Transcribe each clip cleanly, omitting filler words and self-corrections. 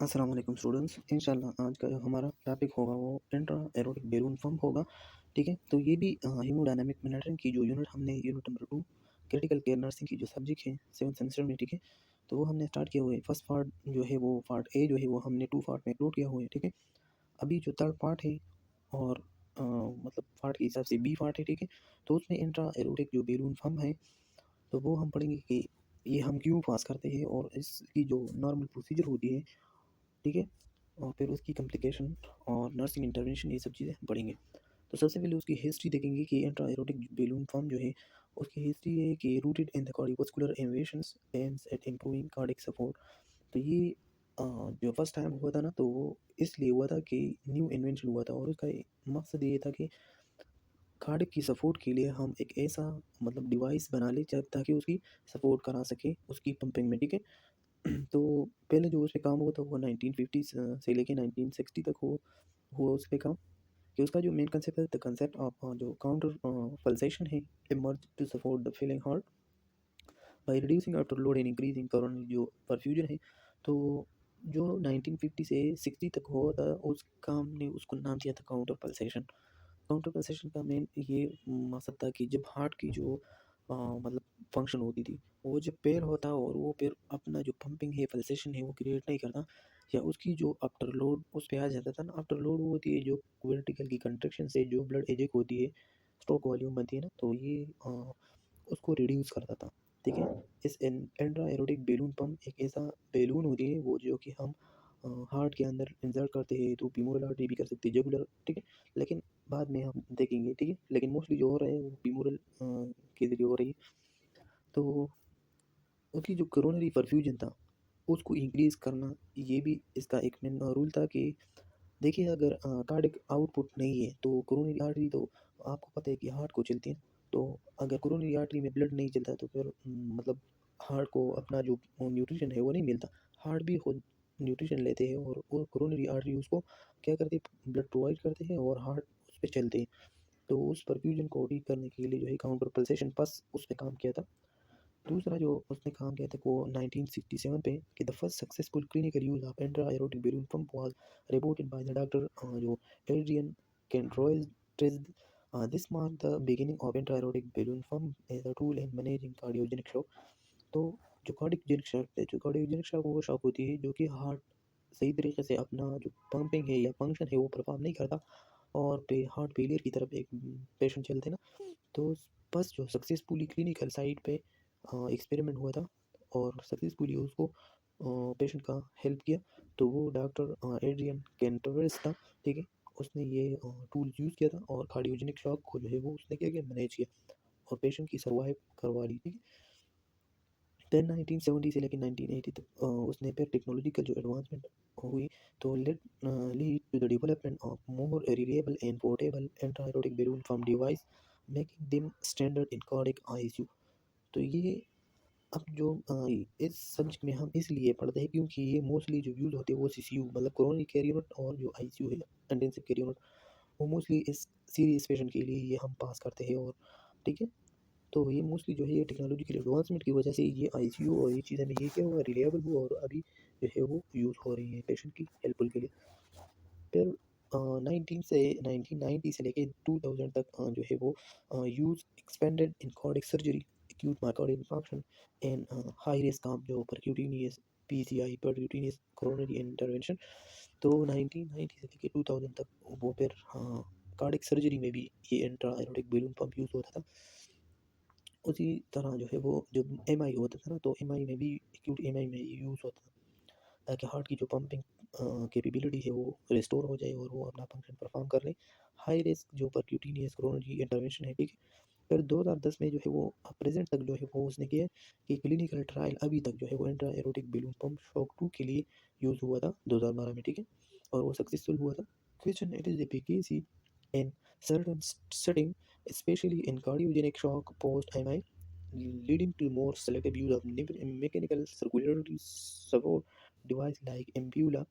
अस्सलाम वालेकुम स्टूडेंट्स। इंशाल्लाह आज का जो हमारा टॉपिक होगा वो इंट्रा एरोटिक बैलून पंप होगा। ठीक है, तो ये भी हीमोडायनामिक मॉनिटरिंग की जो यूनिट हमने unit number 2 critical care nursing की जो सब्जेक्ट है 7th सेमेस्टर में। ठीक है, तो वो हमने स्टार्ट किया हुआ है। फर्स्ट पार्ट जो है वो पार्ट ए जो है वो हमने 2 पार्ट में अपलोड किया हुआ है। ठीक है, अभी जो थर्ड पार्ट है और मतलब पार्ट के हिसाब से बी पार्ट है। ठीक है, तो उसमें इंट्रा एरोटिक जो बैलून पंप है तो वो हम पढ़ेंगे कि ये हम क्यों पास करते हैं और इसकी जो नॉर्मल प्रोसीजर होती है। ठीक है, और फिर उसकी कॉम्प्लिकेशन और नर्सिंग इंटरवेंशन ये सब चीज़ें हम पढ़ेंगे। तो सबसे पहले उसकी हिस्ट्री देखेंगे कि इंट्रा एरोटिक बैलून पंप जो है उसकी हिस्ट्री है कि rooted in the cardiovascular innovations aims at improving cardiac support. तो ये जो फर्स्ट टाइम हुआ था ना, तो वो इसलिए हुआ था कि न्यू इन्वेंशन हुआ था और उसका मकसद ये था कि कार्डियक की सपोर्ट के लिए हम एक ऐसा मतलब डिवाइस बना लें ताकि उसकी सपोर्ट करा सके उसकी पंपिंग में। ठीक है, तो पहले जो उस पे काम हुआ था वो 1950 से लेके 1960 तक हुआ उस पे काम। कि उसका जो मेन कंसेप्ट है द कंसेप्ट ऑफ जो काउंटर पल्सेशन है emerge to support the feeling heart by reducing after load and increasing coronary जो परफ्यूजन है। तो जो 1950 से 60 तक हुआ था उस काम ने उसको नाम दिया था काउंटर पल्सेशन। काउंटर पल्सेशन का मेन ये मकसद था कि जब हार्ट की जो मतलब फंक्शन होती थी, वो जब पैर होता और वो पैर अपना जो पंपिंग है पल्सेशन है वो क्रिएट नहीं करता, या उसकी जो आफ्टर लोड उस पे आ जाता था ना। आफ्टर लोड वो होती है जो वर्टिकल की कंट्रैक्शन से जो ब्लड एजेक होती है, स्ट्रोक वॉल्यूम बनती है ना, तो ये उसको रिड्यूस करता था। ठीक है, इस इंट्रा एरोटिक बैलून पंप एक ऐसा बैलून होती है वो जो कि हम हार्ट के अंदर इंसर्ट करते हैं, तो फीमोरल आर्टरी भी कर सकते हैं, जुगुलर। ठीक है, लेकिन बाद में हम देखेंगे। ठीक है, लेकिन मोस्टली जो हो रहा है वो फीमोरल के ज़रिए हो रही है। तो उसकी जो कोरोनरी परफ्यूजन था उसको इंक्रीज़ करना, ये भी इसका एक मेन रूल था कि देखिए अगर कार्डियक आउटपुट नहीं है तो कोरोनरी आर्टरी तो आपको पता है कि हार्ट को चलती है। तो अगर कोरोनरी आर्टरी में ब्लड नहीं चलता तो फिर मतलब हार्ट को अपना जो न्यूट्रिशन है वो नहीं मिलता। हार्ट भी खुद न्यूट्रिशन लेते हैं और वो कोरोनरी आर्टरी उसको क्या करती है, ब्लड प्रोवाइड करते हैं और हार्ट उस पर चलते हैं। तो उस परफ्यूजन को ठीक करने के लिए जो है काउंटर पल्सेशन बस उस पर काम किया था। दूसरा जो उसने काम किया था वो 1967 पे कि the first successful clinical use of intra aortic balloon pump was reported by the doctor जो Adrian Kantrowitz. This mark the beginning of intra aortic balloon pump as a tool in managing cardiogenic shock. तो जो cardiogenic shock है, जो cardiogenic shock वो shock होती है जो कि हार्ट सही तरीके से अपना जो पंपिंग है या फंक्शन है वो परफॉर्म नहीं करता और पे हार्ट फेलियर की तरफ एक पेशेंट चलते ना। तो बस जो सक्सेसफुली क्लिनिकल साइट पे एक्सपेरिमेंट हुआ था और सक्सेसफुली उसको पेशेंट का हेल्प किया, तो वो डॉक्टर एड्रियन कैंटरवेल्स था। ठीक है, उसने ये टूल यूज़ किया था और कार्डियोजेनिक शॉक को जो है वो उसने क्या किया, मैनेज किया और पेशेंट की सर्वाइव करवा ली। ठीक है, देन 1970 से लेकर 1980 तक उसने फिर टेक्नोलॉजिकल जो एडवांसमेंट हुई तो lead to the development of more reliable and portable anti balloon pump device making them standard in cardiac ICU. तो ये अब जो इस सब्जेक्ट में हम इसलिए पढ़ते हैं क्योंकि ये मोस्टली जो यूज़ होते हैं वो सीसीयू मतलब कोरोनरी केयर यूनिट और जो आईसीयू है इंटेंसिव केयर यूनिट, वो मोस्टली इस सीरियस पेशेंट के लिए ये हम पास करते हैं। और ठीक है, तो ये मोस्टली जो है ये टेक्नोलॉजिकल एडवांसमेंट की वजह से ये आईसीयू और ये चीज़ें में ये क्या हुआ, रिलायबल हुआ और अभी जो है वो यूज़ हो रही है पेशेंट की हेल्पफुल के लिए। फिर 1990 से लेके 2000 तक जो है वो use expanded in cardiac surgery, acute myocardial infarction and high risk of जो percutaneous PCI percutaneous coronary intervention. तो 1990 से लेके 2000 तक वो फिर कार्डियक सर्जरी में भी ये intra aortic balloon pump use होता था। उसी तरह जो है वो जब एमआई होता था ना, तो एमआई में भी एक्यूट एमआई में यूज़ होता था ताकि हार्ट की जो पंपिंग कैपेबिलिटी है वो रिस्टोर हो जाए और वो अपना फंक्शन परफॉर्म कर ले। हाई रिस्क जो परक्यूटेनियस कोरोनरी इंटरवेंशन है। ठीक है, फिर 2010 में जो है वो प्रेजेंट तक जो है वो उसने किया कि क्लिनिकल ट्रायल अभी तक जो है वो intra aortic balloon pump shock 2 के लिए यूज़ हुआ था 2012 में। ठीक है, और वो सक्सेसफुल हुआ था। Question it is efficacy in certain setting, especially in cardiogenic shock post MI, leading to more selective use of mechanical circulatory support device like Ambula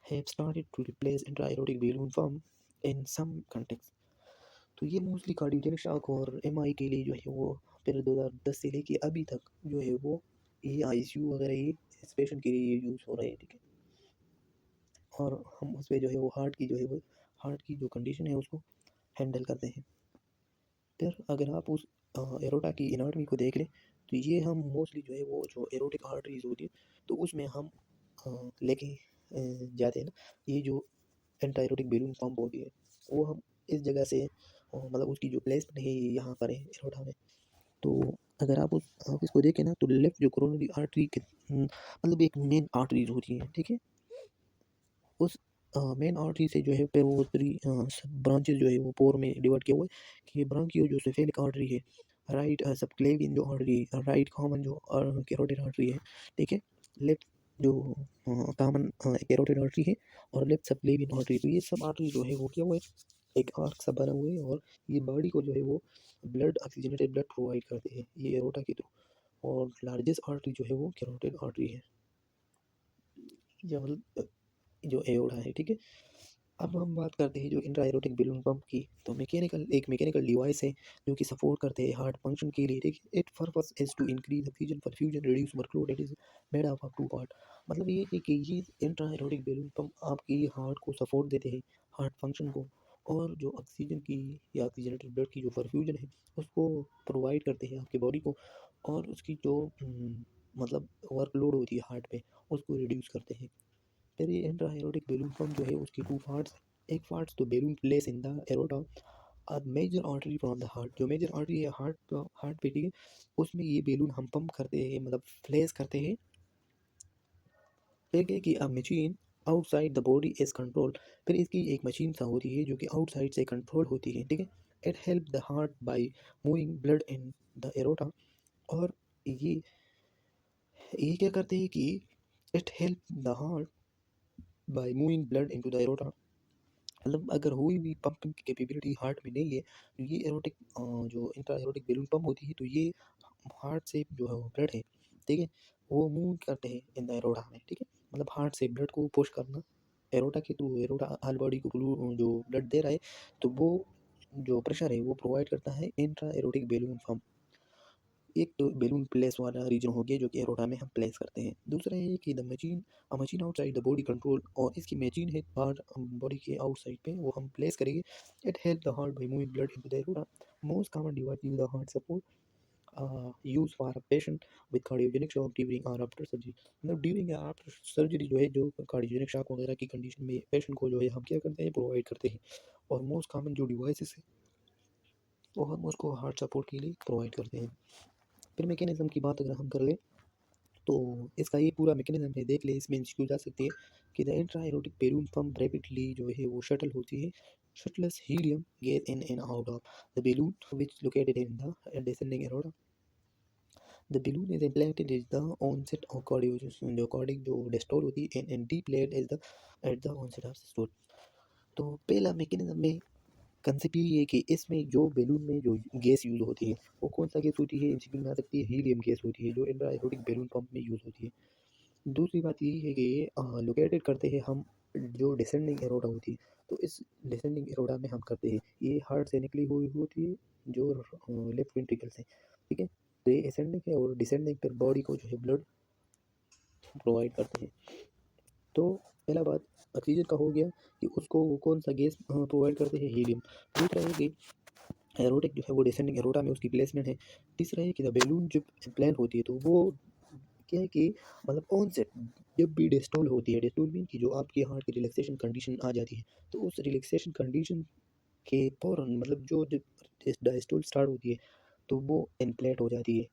have started to replace intra-aortic balloon pump in some contexts। तो ये mostly cardiogenic shock और MI के लिए जो है वो फिर 2010 से लेके अभी तक जो है वो ये आईसीयू वगैरह ये इस पेशेंट के लिए यूज़ हो रहे हैं। ठीक है, और हम उस पे जो है वो हार्ट की जो कंडीशन है उसको हैंडल करते हैं। फिर अगर आप उस एरोटा की एनाटॉमी को देख लें तो ये हम मोस्टली जो है वो जो एरोटिक आर्टरीज होती है तो उसमें हम लेके जाते हैं ना। ये जो एंटा एरोटिक बेलून पंप होती है वो हम इस जगह से मतलब उसकी जो प्लेसमेंट है ये यहाँ पर है एरोटा में। तो अगर आप इसको देखें ना तो लेफ्ट जो कोरोनरी आर्टरी के मतलब एक मेन आर्टरीज होती है, ठीक है। उस मेन आर्टरी से जो है फिर वो पूरी ब्रांचेस जो है वो पोर में डिवाइड किया हुआ है कि ब्रांकियो जो सेफेलिक आर्टरी है, राइट सबक्लेवियन जो आर्टरी है, राइट कॉमन जो कैरोटिड आर्टरी है, ठीक है। लेफ्ट जो कॉमन कैरोटिड आर्टरी है और लेफ्ट सबक्लेवियन आर्टरी, तो ये सब आर्टरी जो है वो क्या हुआ है एक आर्क सा बना हुआ है और ये बॉडी को जो है वो ब्लड ऑक्सीजनेटेड ब्लड प्रोवाइड करते हैं ये एरोटा के थ्रू। और लार्जेस्ट आर्टरी जो है वो कैरोटिड आर्टरी है, या मतलब जो एओर्टा है, ठीक है। अब हम बात करते हैं जो इंट्रा एरोटिक बलून पंप की, तो एक मैकेनिकल डिवाइस है जो कि सपोर्ट करते हैं हार्ट फंक्शन के लिए, ठीक है। It purpose is to increase oxygen perfusion reduce workload, it is made up of two part. मतलब ये है कि ये इंट्रा एरोटिक बलून पंप आपकी हार्ट को सपोर्ट देते हैं, हार्ट फंक्शन को, और जो ऑक्सीजन की या ऑक्सीजनेटेड ब्लड की जो परफ्यूजन है उसको प्रोवाइड करते हैं आपके बॉडी को, और उसकी जो मतलब वर्कलोड होती है हार्ट पे उसको रिड्यूस करते हैं। फिर ये इंट्रा एरोटिक बेलून पंप जो है उसके टू पार्ट्स, एक पार्ट्स तो balloon place in the aorta और major artery from the heart, जो मेजर आर्टरी है हार्ट पे, ठीक है, उसमें ये बेलून हम पंप करते हैं मतलब प्लेस करते हैं। फिर क्या कि अ machine outside the body is control, फिर इसकी एक मशीन सा होती है जो कि आउटसाइड से कंट्रोल होती है, ठीक है। It help the heart by moving blood in the aorta, और ये ये क्या करते हैं कि it help the heart by moving blood into the aorta. मतलब अगर हुई भी पंपिंग की कैपेबिलिटी हार्ट में नहीं है तो ये एरोटिक जो इंट्रा एरोटिक बेलून पंप होती है तो ये हार्ट से जो है ब्लड है, ठीक है, वो मूव करते हैं इन द एरोटा में, ठीक है। मतलब हार्ट से ब्लड को पुश करना एरोटा के थ्रू, एरोटा हाल बॉडी को जो ब्लड दे रहा है तो वो जो प्रेशर है वो प्रोवाइड करता है इंट्रा एरोटिक बेलून पंप। एक तो बेलून प्लेस वाला रीजन हो गया जो कि एरोटा में हम प्लेस करते हैं। दूसरा है कि the machine a machine outside the body control, और इसकी मशीन है बाहर बॉडी के आउटसाइड पे वो हम प्लेस करेंगे। It help the heart by moving blood into the aorta. Most common device use the heart support use for a patient with cardiogenic shock during और आफ्टर सर्जरी। मतलब during या after surgery जो है जो cardiogenic shock वगैरह की condition में patient को जो है हम क्या करते हैं प्रोवाइड करते हैं। और मोस्ट कॉमन जो डिवाइसेस है वो हम उसको हार्ट सपोर्ट के लिए प्रोवाइड करते हैं। फिर मैकेनिज्म की बात अगर हम कर लें तो इसका ये पूरा मैकेनिज्म है, देख ले इसमें इंक्लूड जा सकती है कि the intra aortic balloon pump rapidly जो है वो शटल होती है, shuttles helium gas in and out of the balloon which located in the descending aorta. The balloon is implanted is the onset of cardio जो cardiac जो diastole होती है and deflate is the at the onset of systole. तो पहला mechanism में concept ये है कि इसमें जो बेलून में जो गैस यूज़ होती है वो कौन सा गैस होती है, एमसीक्यू में आ सकती है, हीलियम गैस होती है जो इंट्रा एरोटिक बेलून पंप में यूज़ होती है। दूसरी बात ये है कि लोकेटेड करते हैं हम जो डिसेंडिंग एरोटा होती है, तो इस डिसेंडिंग एरोटा में हम करते हैं, ये हार्ट से निकली हुई होती है जो लेफ्ट वेंट्रिकल से, ठीक है। तो ये असेंडिंग है और डिसेंडिंग पर बॉडी को जो है ब्लड प्रोवाइड करते हैं। तो पहला बात ऑक्सीजन का हो गया कि उसको वो कौन सा गैस प्रोवाइड करते हैं, हीलियम। दूसरा है कि एरोटिक जो है वो डिसेंडिंग एरोटा में उसकी प्लेसमेंट है। तीसरा है कि द बैलून जब इम्प्लांट होती है तो वो क्या है कि मतलब ऑन सेट जब भी डिस्टॉल होती है, डिस्टॉल मीन कि जो आपकी हार्ट की रिलैक्सेशन कंडीशन आ जाती है तो उस रिलैक्सेशन कंडीशन के फ़ौरन मतलब जो जब डायस्टोल स्टार्ट होती है तो वो इम्प्लांट हो जाती है,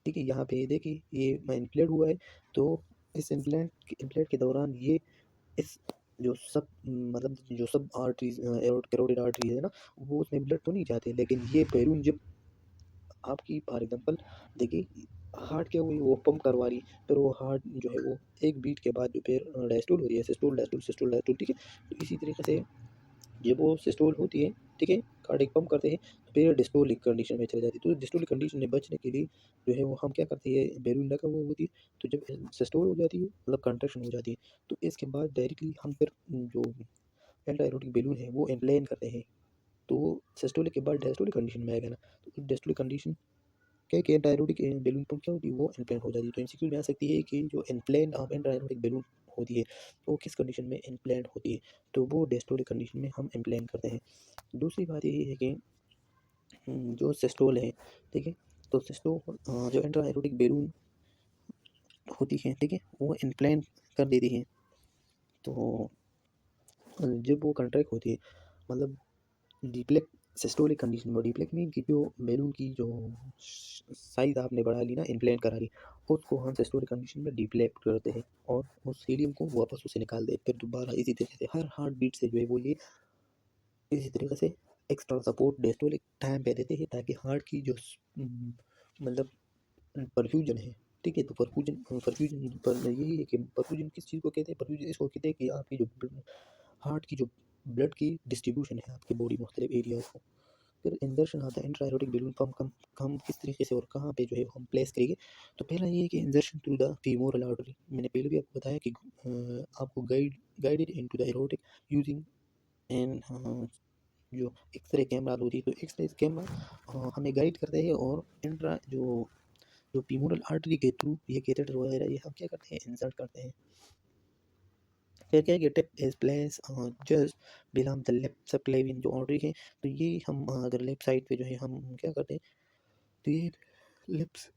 ठीक है। यहाँ पे देखिए ये इम्प्लांट हुआ है तो इस इम्प्लांट के दौरान ये इस जो सब मतलब जो सब आर्टरीज कैरोटिड आर्टरी है ना वो उसमें ब्लड तो नहीं जाते, लेकिन ये बैलून जब आपकी फॉर एग्जांपल देखिए हार्ट क्या हुई वो पंप करवा रही, फिर वो हार्ट जो है वो एक बीट के बाद जो फिर डायस्टोल हो रही है, सिस्टोल डायस्टोल सिस्टोल डायस्टोल, ठीक है। तो इसी तरीके से जब वो सिस्टोल होती है, ठीक है, कार्डियक पंप करते हैं तो फिर डिस्टोलिक कंडीशन में चली जाती है। तो डिस्टोलिक कंडीशन में बचने के लिए जो है वो हम क्या करते हैं बैलून लगा हुआ होती है, तो जब सिस्टोल हो जाती है मतलब कंट्रैक्शन हो जाती है तो इसके बाद डायरेक्टली हम फिर जो एंटी एरोटिक बैलून है वो इम्प्लेन करते हैं। तो सिस्टोलिक के बाद डायस्टोलिक कंडीशन में आएगा ना, तो डायस्टोलिक कंडीशन क्या कि एंटी एरोटिक बैलून पंप क्या होती है वो इम्प्लेन हो जाती है। तो एमसीक्यू में आ सकती है कि जो इम्प्लेन ऑफ एंटी एरोटिक बैलून होती है, तो वो किस कंडीशन में इम्प्लांट होती है, तो वो डायस्टोलिक कंडीशन में हम इम्प्लांट करते हैं। दूसरी बात यही है कि जो सिस्टोल है, ठीक है, तो सिस्टोल जो इंट्रा एरोटिक बैलून होती है, ठीक है, वो इम्प्लांट कर देती है। तो जब वो कंट्रैक्ट होती है, मतलब डिप्लेक सिस्टोलिक कंडीशन में, डिप्लेक मीन कि जो बैलून की जो साइज आपने बढ़ा ली ना, इम्प्लांट करा ली, उसको हम सिस्टोलिक कंडीशन में डिप्लेट करते हैं और उस हीलियम को वापस उसे निकाल दे, फिर दोबारा इसी तरीके से हर हार्ट बीट से जो है वो ये इसी तरीके से एक्स्ट्रा सपोर्ट डायस्टोलिक टाइम पे देते हैं, ताकि हार्ट की जो मतलब परफ्यूजन है, ठीक है, तो परफ्यूजन परफ्यूजन पर यही है कि परफ्यूजन किस चीज़ को कहते हैं, परफ्यूजन इसको कहते हैं कि आपकी जो हार्ट की जो ब्लड की डिस्ट्रीब्यूशन है आपकी बॉडी मुख्तलिफ एरियाज को। फिर इंजर्शन आता है इंट्रा एरोटिक बैलून पंप हम किस तरीके से और कहाँ पे जो है हम प्लेस करेंगे। तो पहला ये है कि insertion through the femoral artery, मैंने पहले भी आपको बताया कि आपको guided into the aortic using an जो एक्सरे कैमरा होती है, तो एक्सरे कैमरा हमें गाइड करते हैं और इंट्रा जो जो फीमोरल आर्टरी के थ्रू ये कैथेटर वगैरह ये हम क्या करते हैं, इंसर्ट करते हैं। फिर क्या है कि tip is place just belong the left subclavian जो आर्टरी है, तो ये हम अगर लेफ्ट साइड पे जो है हम क्या करते हैं, तो ये lips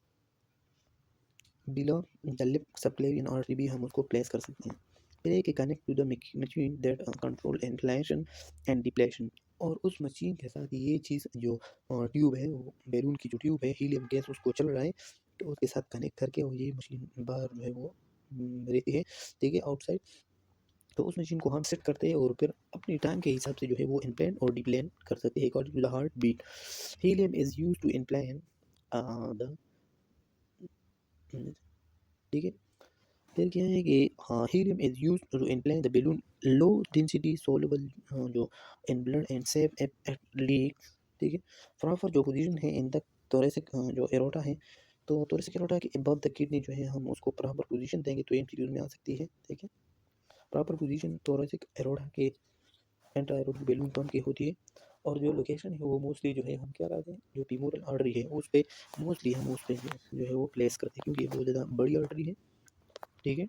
below the lip subclavian artery भी हम उसको प्लेस कर सकते हैं। फिर एक connect to the machine that control inflation and deflation, और उस मशीन के साथ ये चीज़ जो ट्यूब है, वो बैलून की जो ट्यूब है, हीलियम गैस उसको चल रहा है, तो उसके साथ कनेक्ट करके और ये मशीन बाहर जो है वो रहती है, ठीक है, आउटसाइड। तो उस मशीन को हम सेट करते हैं और फिर अपनी टाइम के हिसाब से जो है वो इम्प्लान और डिप्लान कर सकते हैं according to the heartbeat. Helium is use to inflate the, ठीक है। फिर क्या है कि हाँ, helium is use to inflate the balloon low density soluble जो in blood and save at leak, ठीक है। प्रॉपर जो पोजीशन है इन द थोरेसिक जो एरोटा है, तो थोरेसिक एरोटा के अबव द किडनी जो है हम उसको प्रॉपर पोजीशन देंगे तो एमसीक्यू में आ सकती है, ठीक है। प्रॉपर पोजीशन थोरेसिक एरोटा के एंट्रा एरोटिक बैलून पंप की होती है, और जो लोकेशन है वो मोस्टली जो है हम क्या करते हैं, जो फीमोरल आर्टरी है उस पे मोस्टली हम उस पे जो है वो प्लेस करते हैं, क्योंकि ये बहुत ज़्यादा बड़ी आर्टरी है, ठीक है।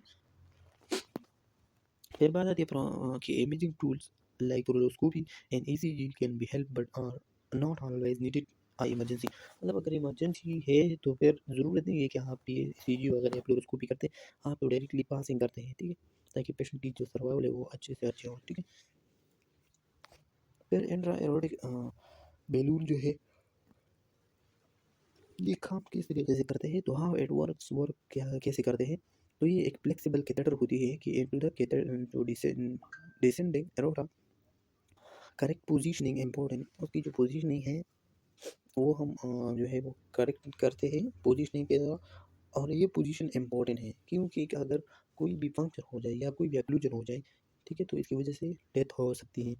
फिर बात आती है कि imaging tools like fluoroscopy and ECG can be help but are not always needed emergency, मतलब अगर इमरजेंसी है तो फिर ज़रूरत नहीं है कि आप ये ईसीजी वगैरह या फ्लोरोस्कोपी करते हैं, आप तो डायरेक्टली पासिंग करते हैं, ठीक है, ताकि पेशेंट की जो सर्वाइवल है वो अच्छे से अच्छे हो, ठीक है। फिर इंट्रा एरोटिक बैलून जो है ये काम किस तरीके से करते हैं, तो हाउ इट वर्क्स, वर्क क्या कैसे करते हैं, तो ये एक फ्लेक्सिबल कैथेटर होती है कि इनटू द कैथेटर जो descending aorta correct positioning important, उसकी जो पोजीशनिंग है वो हम जो है वो करेक्ट करते हैं पोजीशनिंग के दौरान, और ये पोजीशन इम्पोर्टेंट है क्योंकि अगर कोई भी पंक्चर हो जाए या कोई भी एक्लूजन हो जाए, ठीक है, तो इसकी वजह से डेथ हो सकती है।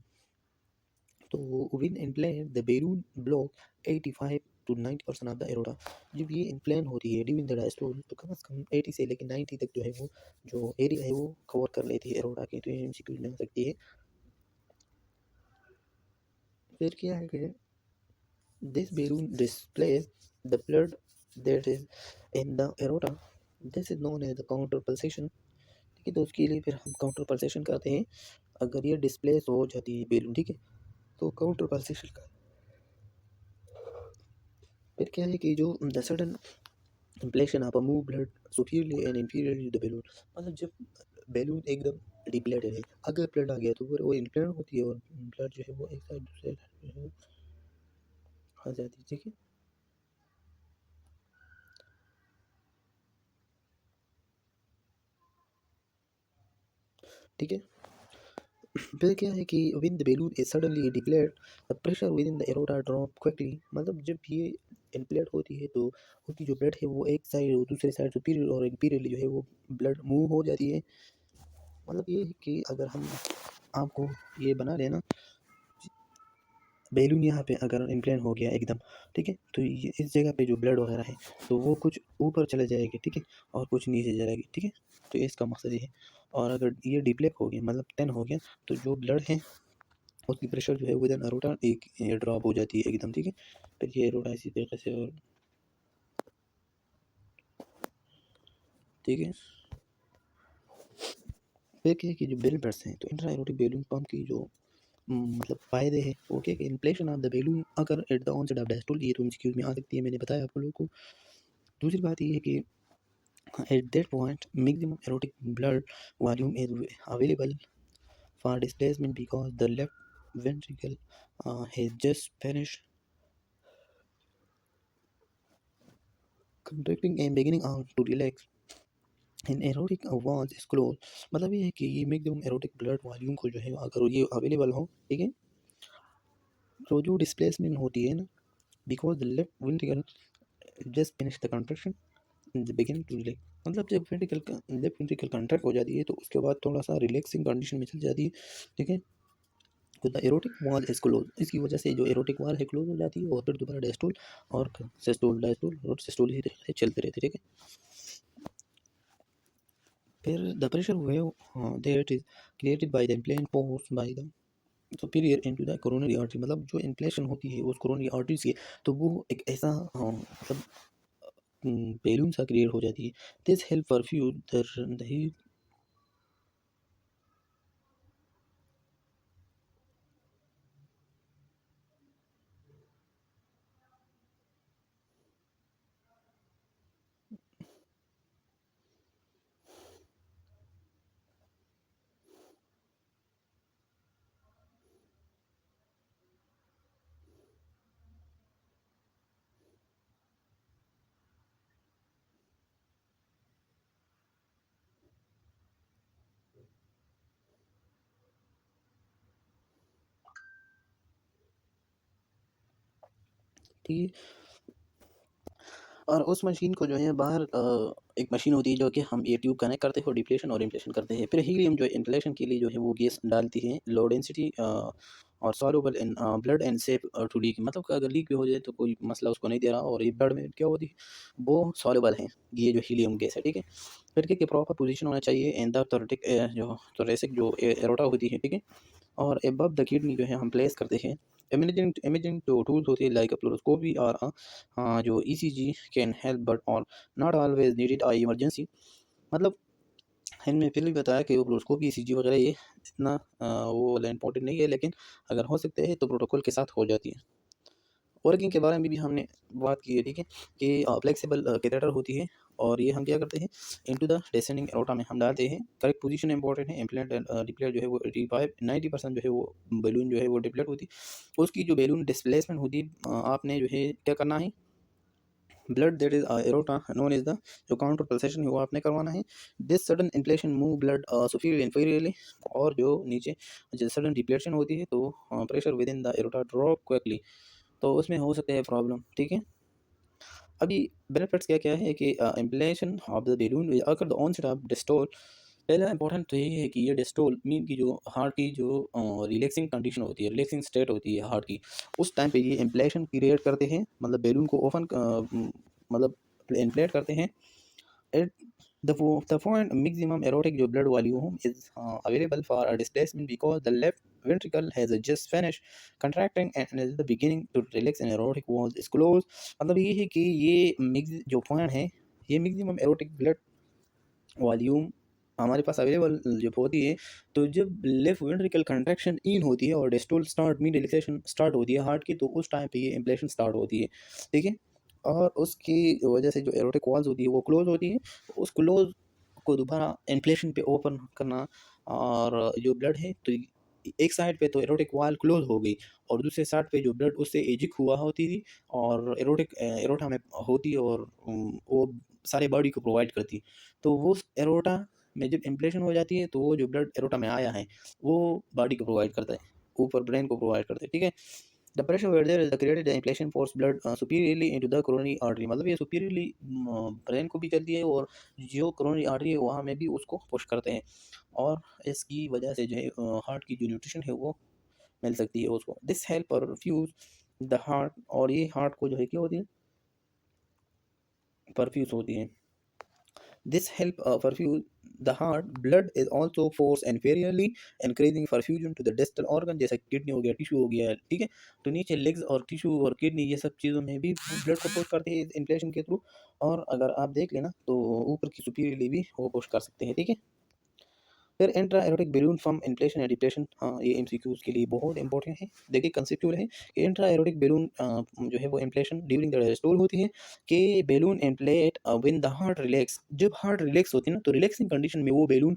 तो when implant the balloon block 85 to 90% of the aorta, जब ये इम्प्लांट होती है ड्यूरिंग द डायस्टोल, तो कम से कम 80 से लेकर 90 तक जो है वो जो एरिया है वो कवर कर लेती है एरोटा की, तो ये एमसीक्यू में आ सकती है। फिर क्या है कि this balloon displace the blood that is in the aorta, this is known as the counter pulsation, ठीक है, तो उसके लिए फिर हम काउंटर पल्सेशन करते हैं अगर ये डिस्प्लेस हो जाती है बैलून, ठीक है, तो काउंटर पल्सेशन का। फिर क्या है कि जो the sudden inflation of a move blood superiorly and inferiorly the balloon, मतलब जब बैलून एकदम डिप्लेटेड है, अगर ब्लड आ गया तो फिर वो इन्फ्लेट होती है और ब्लड जो है वो एक साइड दूसरे साइड जो है आ जाती है, ठीक है। ठीक है, फिर क्या है कि when the balloon is suddenly deplete the pressure with in the aorta drop quickly, मतलब जब ये इन्फ्लेट होती है तो उसकी जो ब्लड है वो एक साइड और दूसरे साइड सुपीरियर और इंफीरियरली जो है वो ब्लड मूव हो जाती है। मतलब ये है कि अगर हम आपको ये बना लेना बैलून यहाँ पे अगर इम्प्लांट हो गया एकदम, ठीक है, तो ये इस जगह पे जो ब्लड वगैरह है तो वो कुछ ऊपर चले जाएगी, ठीक है, और कुछ नीचे जाएगी, ठीक है, तो इसका मकसद ये है। और अगर ये डिप्लेक हो गया मतलब 10 हो गया, तो जो ब्लड है उसकी प्रेशर जो है विद एन अरोटा एक ड्रॉप हो जाती है एकदम, ठीक है। फिर ये अरोटा इसी तरीके से और ठीक है। फिर क्या है कि जो बेनिफिट्स हैं, तो इंट्रा एरोटिक बैलून पंप की जो मतलब फ़ायदे हैं, वो क्या है कि इन्फ्लेशन ऑफ द बैलून अगर at the onset of diastole, ये तो एमसीक्यूज़ में आ सकती है, मैंने बताया आप लोगों को। दूसरी बात ये है कि at that point maximum aortic blood volume is available for displacement because the left ventricle has just finished contracting and beginning out to relax. In aortic walls is closed, मतलब ये है कि ये मैक्सिमम एरोटिक ब्लड वॉल्यूम को जो है अगर ये अवेलेबल हो, ठीक है, तो जो डिस्प्लेसमेंट होती है ना, because the left ventricle just finish the contraction beginning to relax, मतलब जब वेंट्रिकल लेफ्ट वेंट्रिकल कंट्रैक्ट हो जाती है तो उसके बाद थोड़ा सा रिलैक्सिंग कंडीशन में चल जाती है, ठीक है। तो the erotic wall is close, इसकी वजह से जो एरोटिक वॉल है क्लोज हो जाती है और फिर दोबारा डायस्टोल और सिस्टोल, डायस्टोल और सिस्टोल ही चलते रहते, ठीक है। फिर the pressure wave that is created by the implant force by the superior into the coronary artery, मतलब जो इन्फ्लेशन होती है उस कोरोनरी आर्टरी से, तो वो एक ऐसा मतलब बैलून सा क्रिएट हो जाती है। दिस हेल्प परफ्यूज द ठीक है। और उस मशीन को जो है बाहर एक मशीन होती है जो कि हम ये ट्यूब कनेक्ट करते हैं और डिप्लेशन और इन्फ्लेशन करते हैं। फिर हीलियम जो है इन्फ्लेशन के लिए जो है वो गैस डालती है, लो डेंसिटी और soluble in blood and safe to leak, मतलब कि अगर लीक भी हो जाए तो कोई मसला उसको नहीं दे रहा, और ये ब्लड में क्या होती है वो सॉल्युबल है, ये जो हीलियम गैस है, ठीक है। फिर क्या प्रॉपर पोजीशन होना चाहिए इन द थोरेटिक जो थोरेसिक जो एरोटा होती है, ठीक है, और अबव द किडनी जो है हम प्लेस करते हैं। इमेजिंग इमेजिंग जो टूल्स होती है लाइक फ्लोरोस्कोपी और जो ईसीजी कैन हेल्प बट और not always needed I emergency, मतलब इनमें फिर भी बताया कि वो फ्लोरोस्कोपी ईसीजी वगैरह ये इतना वो वाला इम्पोर्टेंट नहीं है, लेकिन अगर हो सकते हैं तो प्रोटोकॉल के साथ हो जाती है। वर्किंग के बारे में भी हमने बात की है, ठीक है, कि फ्लेक्सिबल कैथेटर होती है, और ये हम क्या करते हैं इनटू द डिसेंडिंग एरोटा में हम डालते हैं। करेक्ट पोजीशन इंपॉर्टेंट है, इम्प्लांट डिप्लेट जो है वो 85-90% जो है वो बैलून जो है वो डिप्लेट होती है। उसकी जो बैलून डिस्प्लेसमेंट होती है, आपने जो है क्या करना है, blood that is aorta known is the जो काउंटर पल्सेशन है वो आपने करवाना है। This sudden inflation move blood superior inferiorly, और जो नीचे जो सडन डिप्लेशन होती है तो pressure with in the aorta drop quickly, तो उसमें हो सकते हैं प्रॉब्लम, ठीक है। अभी बेनिफिट्स क्या-क्या है कि इम्प्लेशन ऑफ द बैलून अगर द ऑनसेट ऑफ डिस्टोल, पहला इंपॉर्टेंट तो यही है कि ये डिस्टोल मीन की जो हार्ट की जो रिलैक्सिंग कंडीशन होती है, रिलैक्सिंग स्टेट होती है हार्ट की, उस टाइम पे ये इम्प्लेशन क्रिएट करते हैं, मतलब बैलून को ओपन मतलब इन्फ्लेट करते हैं। At the point maximum aortic जो blood volume is available for a displacement because the left ventricle has just finished contracting and is the beginning to relax and aortic wall is closed, मतलब ये है कि ये जो point है, ये maximum aortic blood volume हमारे पास available जब होती है, तो जब लेफ्ट वेंट्रिकल कंट्रैक्शन इन होती है और diastole start mean relaxation start होती है हार्ट की, तो उस टाइम पे ये इम्प्लेशन स्टार्ट होती है, ठीक है। और उसकी वजह से जो एरोटिक वॉल्स होती है वो क्लोज होती है, उस क्लोज को दोबारा इन्फ्लेशन पे ओपन करना, और जो ब्लड है तो एक साइड पे तो एरोटिक वॉल क्लोज हो गई, और दूसरे साइड पे जो ब्लड उससे एजिक हुआ होती थी और एरोटिक एरोटा में होती, और वो सारे बॉडी को प्रोवाइड करती। तो वो एरोटा में जब इम्प्लेशन हो जाती है तो वो जो ब्लड एरोटा में आया है वो बॉडी को प्रोवाइड करता है, ऊपर ब्रेन को प्रोवाइड करता है, ठीक है। The pressure where there is the created the inflation force blood superiorly into the coronary artery, मतलब ये सुपीरियरली ब्रेन को भी चलती है, और जो कोरोनरी आर्टरी है वहाँ में भी उसको पुश करते हैं, और इसकी वजह से जो है हार्ट की जो न्यूट्रिशन है वो मिल सकती है उसको। This help perfuse the heart, और ये हार्ट को जो है क्या होती है परफ्यूज होती है। This help perfuse the heart. Blood is also forced inferiorly, increasing perfusion to the distal organ, जैसे किडनी हो गया, टिश्यू हो गया, ठीक है। तो नीचे लेग्स और टिश्यू और किडनी ये सब चीज़ों में भी ब्लड को पुश करते हैं इन्फ्लेशन के थ्रू, और अगर आप देख लेना तो ऊपर की सुपीरियरली भी वो पुश कर सकते हैं, ठीक है। फिर intra aortic balloon pump inflation या डिप्लेशन, हाँ ये एमसीक्यूज के लिए बहुत इंपॉर्टेंट है। देखिए कंसेप्चुअल है कि इंट्रा एरोटिक बैलून जो है वो इन्फ्लेशन ड्यूरिंग द डायस्टोल होती है कि balloon inflate when the heart relax. जब हार्ट रिलैक्स होती है ना तो रिलैक्सिंग कंडीशन में वो बैलून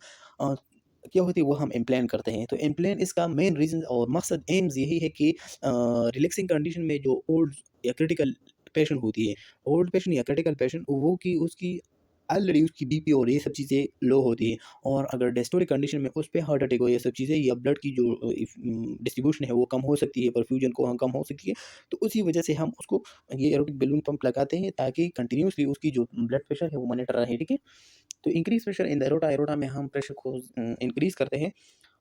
क्या होती है वो हम इम्प्लांट करते हैं। तो इम्प्लांट इसका मेन रीज़न और मकसद एम्स यही है कि रिलैक्सिंग कंडीशन में जो ओल्ड या क्रिटिकल पेशेंट होती है, ओल्ड पेशेंट या क्रिटिकल पेशेंट वो की उसकी ऑलरेडी उसकी बीपी और ये सब चीज़ें लो होती है, और अगर डायस्टोलिक कंडीशन में उस पे हार्ट अटैक हो ये सब चीज़ें या ब्लड की जो डिस्ट्रीब्यूशन है वो कम हो सकती है, परफ्यूजन को हम कम हो सकती है। तो उसी वजह से हम उसको ये एरोटिक बैलून पंप लगाते हैं ताकि कंटिन्यूअसली उसकी जो ब्लड प्रेशर है वो मॉनिटर रहे, ठीक है। तो increase pressure in the aorta, aorta में हम प्रेशर को इंक्रीज करते हैं।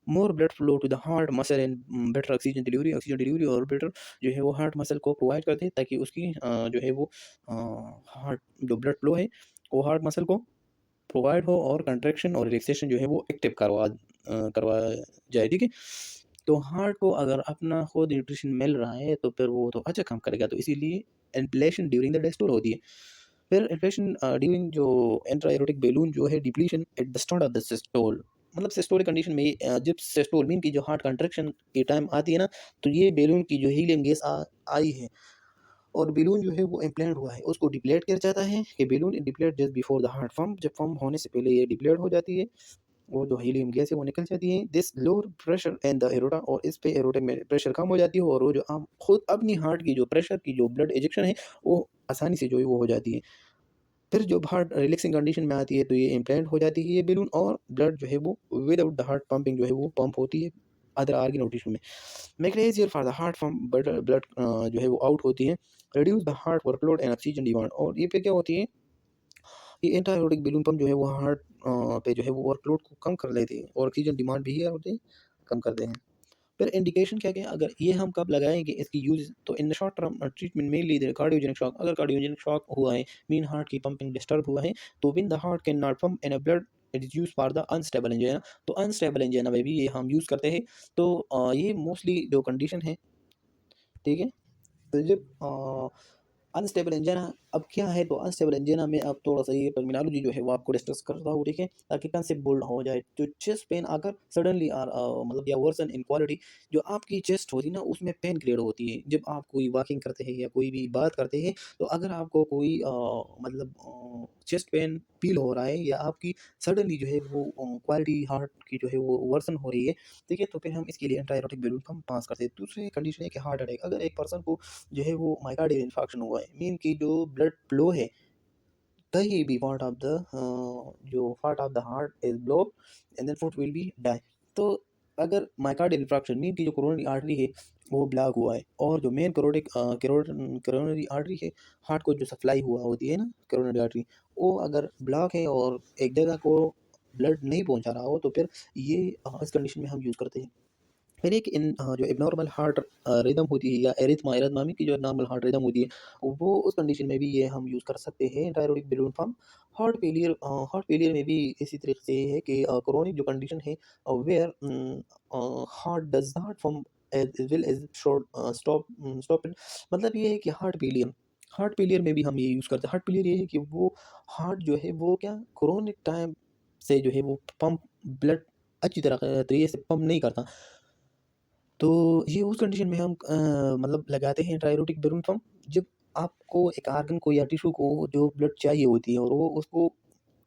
More blood flow to the heart muscle and better oxygen delivery और बेटर जो है वो हार्ट मसल को प्रोवाइड करते हैं ताकि उसकी जो है वो हार्ट जो ब्लड फ्लो है वो हार्ट मसल को प्रोवाइड हो और कंट्रैक्शन और रिलैक्सेशन जो है वो एक्टिव करवा जाए, ठीक है। तो हार्ट को अगर अपना खुद न्यूट्रिशन मिल रहा है तो फिर वो तो अच्छा काम करेगा, तो इसीलिए इन्फ्लेशन ड्यूरिंग द डायस्टोल होती है। फिर इन्फ्लेशन ड्यूरिंग जो इंट्रा एरोटिक बैलून जो है depletion at the start of the systole. मतलब सिस्टोलिक कंडीशन में जब सिस्टोल मीन की जो हार्ट कंट्रैक्शन के टाइम आती है ना, तो ये बैलून की जो हीलियम गैस आई है और बैलून जो है वो इम्प्लांट हुआ है उसको डिप्लेट किया जाता है कि balloon deplete just before the heart pump. जब पंप होने से पहले ये डिप्लेट हो जाती है, वो जो हीलियम गैस है वो निकल जाती है। This lower pressure in the aorta, और इस पे एरोटा में प्रेशर कम हो जाती है और वो जो हम खुद अपनी हार्ट की जो प्रेशर की जो ब्लड इजेक्शन है वो आसानी से जो है वो हो जाती है। फिर जब हार्ट रिलैक्सिंग कंडीशन में आती है तो ये इम्प्लांट हो जाती है ये बैलून, और ब्लड जो है वो विदाउट द हार्ट पंपिंग जो है वो पंप होती है अदर आर्गन और टिश्यू में। Make it easier for the heart pump blood जो है वो आउट होती है। Reduce the heart workload and oxygen demand, और ये पे क्या होती है, ये एंटी एरोटिक बैलून पंप जो है वो हार्ट पे जो है वो वर्कलोड को कम कर लेती है और ऑक्सीजन डिमांड भी है होते हैं कम करते हैं। फिर इंडिकेशन क्या क्या अगर ये हम कब लगाएंगे इसकी यूज, तो in the short term treatment mainly the cardiogenic shock. अगर कार्डियोजेनिक शॉक हुआ है मीन हार्ट की पंपिंग डिस्टर्ब हुआ है, तो win the heart can not pump in blood it is use for the unstable angina. तो unstable angina में भी ये हम यूज़ करते हैं। तो ये मोस्टली जो कंडीशन है, ठीक है। तो जब अनस्टेबल एंजाइना अब क्या है, तो अनस्टेबल एंजाइना में अब थोड़ा सा ये टर्मिनोलॉजी जो है वो आपको डिस्कस करता हूँ, ठीक है, ताकि कंसेप्ट बोल्ड हो जाए। तो चेस्ट पेन अगर सडनली और मतलब या वर्सन इन क्वालिटी, जो आपकी चेस्ट होती है ना उसमें पेन क्रिएट होती है जब आप कोई वॉकिंग करते हैं या कोई भी बात करते हैं। तो अगर आपको कोई मतलब चेस्ट पेन फील हो रहा है या आपकी सडनली जो है वो क्वालिटी हार्ट की जो है वो वर्सन हो रही है, ठीक है, तो फिर हम इसके लिए एंटीबायोटिक बैलून हम पास करते हैं। दूसरी कंडीशन है कि हार्ट अटैक। अगर एक पर्सन को जो है वो माइकार्डियल इन्फार्क्शन हुआ है मीन की जो ब्लड फ्लो है कहीं भी पार्ट ऑफ द जो part of the heart is block and then foot will be die. तो अगर माइकार्डियल इन्फार्क्शन मीन की जो कोरोनरी आर्टरी है वो ब्लॉक हुआ है, और जो मेन करोनरी आर्टरी है हार्ट को जो सप्लाई हुआ होती है ना करोनरी आर्टरी, वो अगर ब्लॉक है और एक जगह को ब्लड नहीं पहुंचा रहा हो, तो फिर ये इस कंडीशन में हम यूज़ करते हैं। फिर एक जो एबनॉर्मल हार्ट रिदम होती है या एरिथमा एरिथमामी की जो नॉर्मल हार्ट रिदम होती है वो उस कंडीशन में भी ये हम यूज़ कर सकते हैं diuretic balloon pump. Heart failure में भी इसी तरीके से है कि क्रोनिक जो कंडीशन है where heart does not form as well as short stop stop it. मतलब ये है कि हार्ट फेलियर में भी हम ये यूज़ करते हैं। हार्ट फेलियर ये है कि वो हार्ट जो है वो क्या क्रोनिक टाइम से जो है वो पंप ब्लड अच्छी तरह तरीके से पंप नहीं करता। तो ये उस कंडीशन में हम मतलब लगाते हैं ट्राइरोटिक बैलून पंप जब आपको एक आर्गन को या टिश्यू को जो ब्लड चाहिए होती है और वो उसको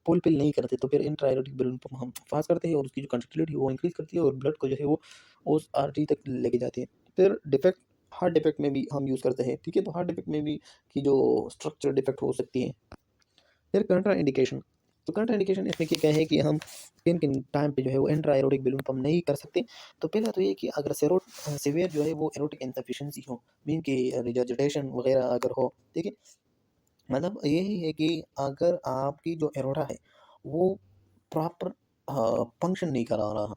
फुलफिल नहीं करते, तो फिर इन ट्राइरोटिक बैलून पंप हम पास करते हैं और उसकी जो कंडक्टिविटी है वो इंक्रीज करती है और ब्लड को जो है वो उस आर्टरी तक लेके जाते हैं। फिर डिफेक्ट हार्ट डिफेक्ट में भी हम यूज़ करते हैं, ठीक है। तो हार्ट डिफेक्ट में भी की जो स्ट्रक्चर डिफेक्ट हो सकती है। फिर कंट्रा इंडिकेशन, तो कंट्रा इंडिकेशन इसमें क्या है कि हम किन किन टाइम पे जो है वो इंट्रा एरोटिक बैलून पंप नहीं कर सकते। तो पहला तो ये कि अगर सीवियर जो है वो एरोटिक इनसफिशिएंसी हो मीन कि रिजर्जिटेशन वगैरह अगर हो, ठीक है। मतलब यही है कि अगर आपकी जो एरोटा है वो प्रॉपर फंक्शन नहीं करा रहा,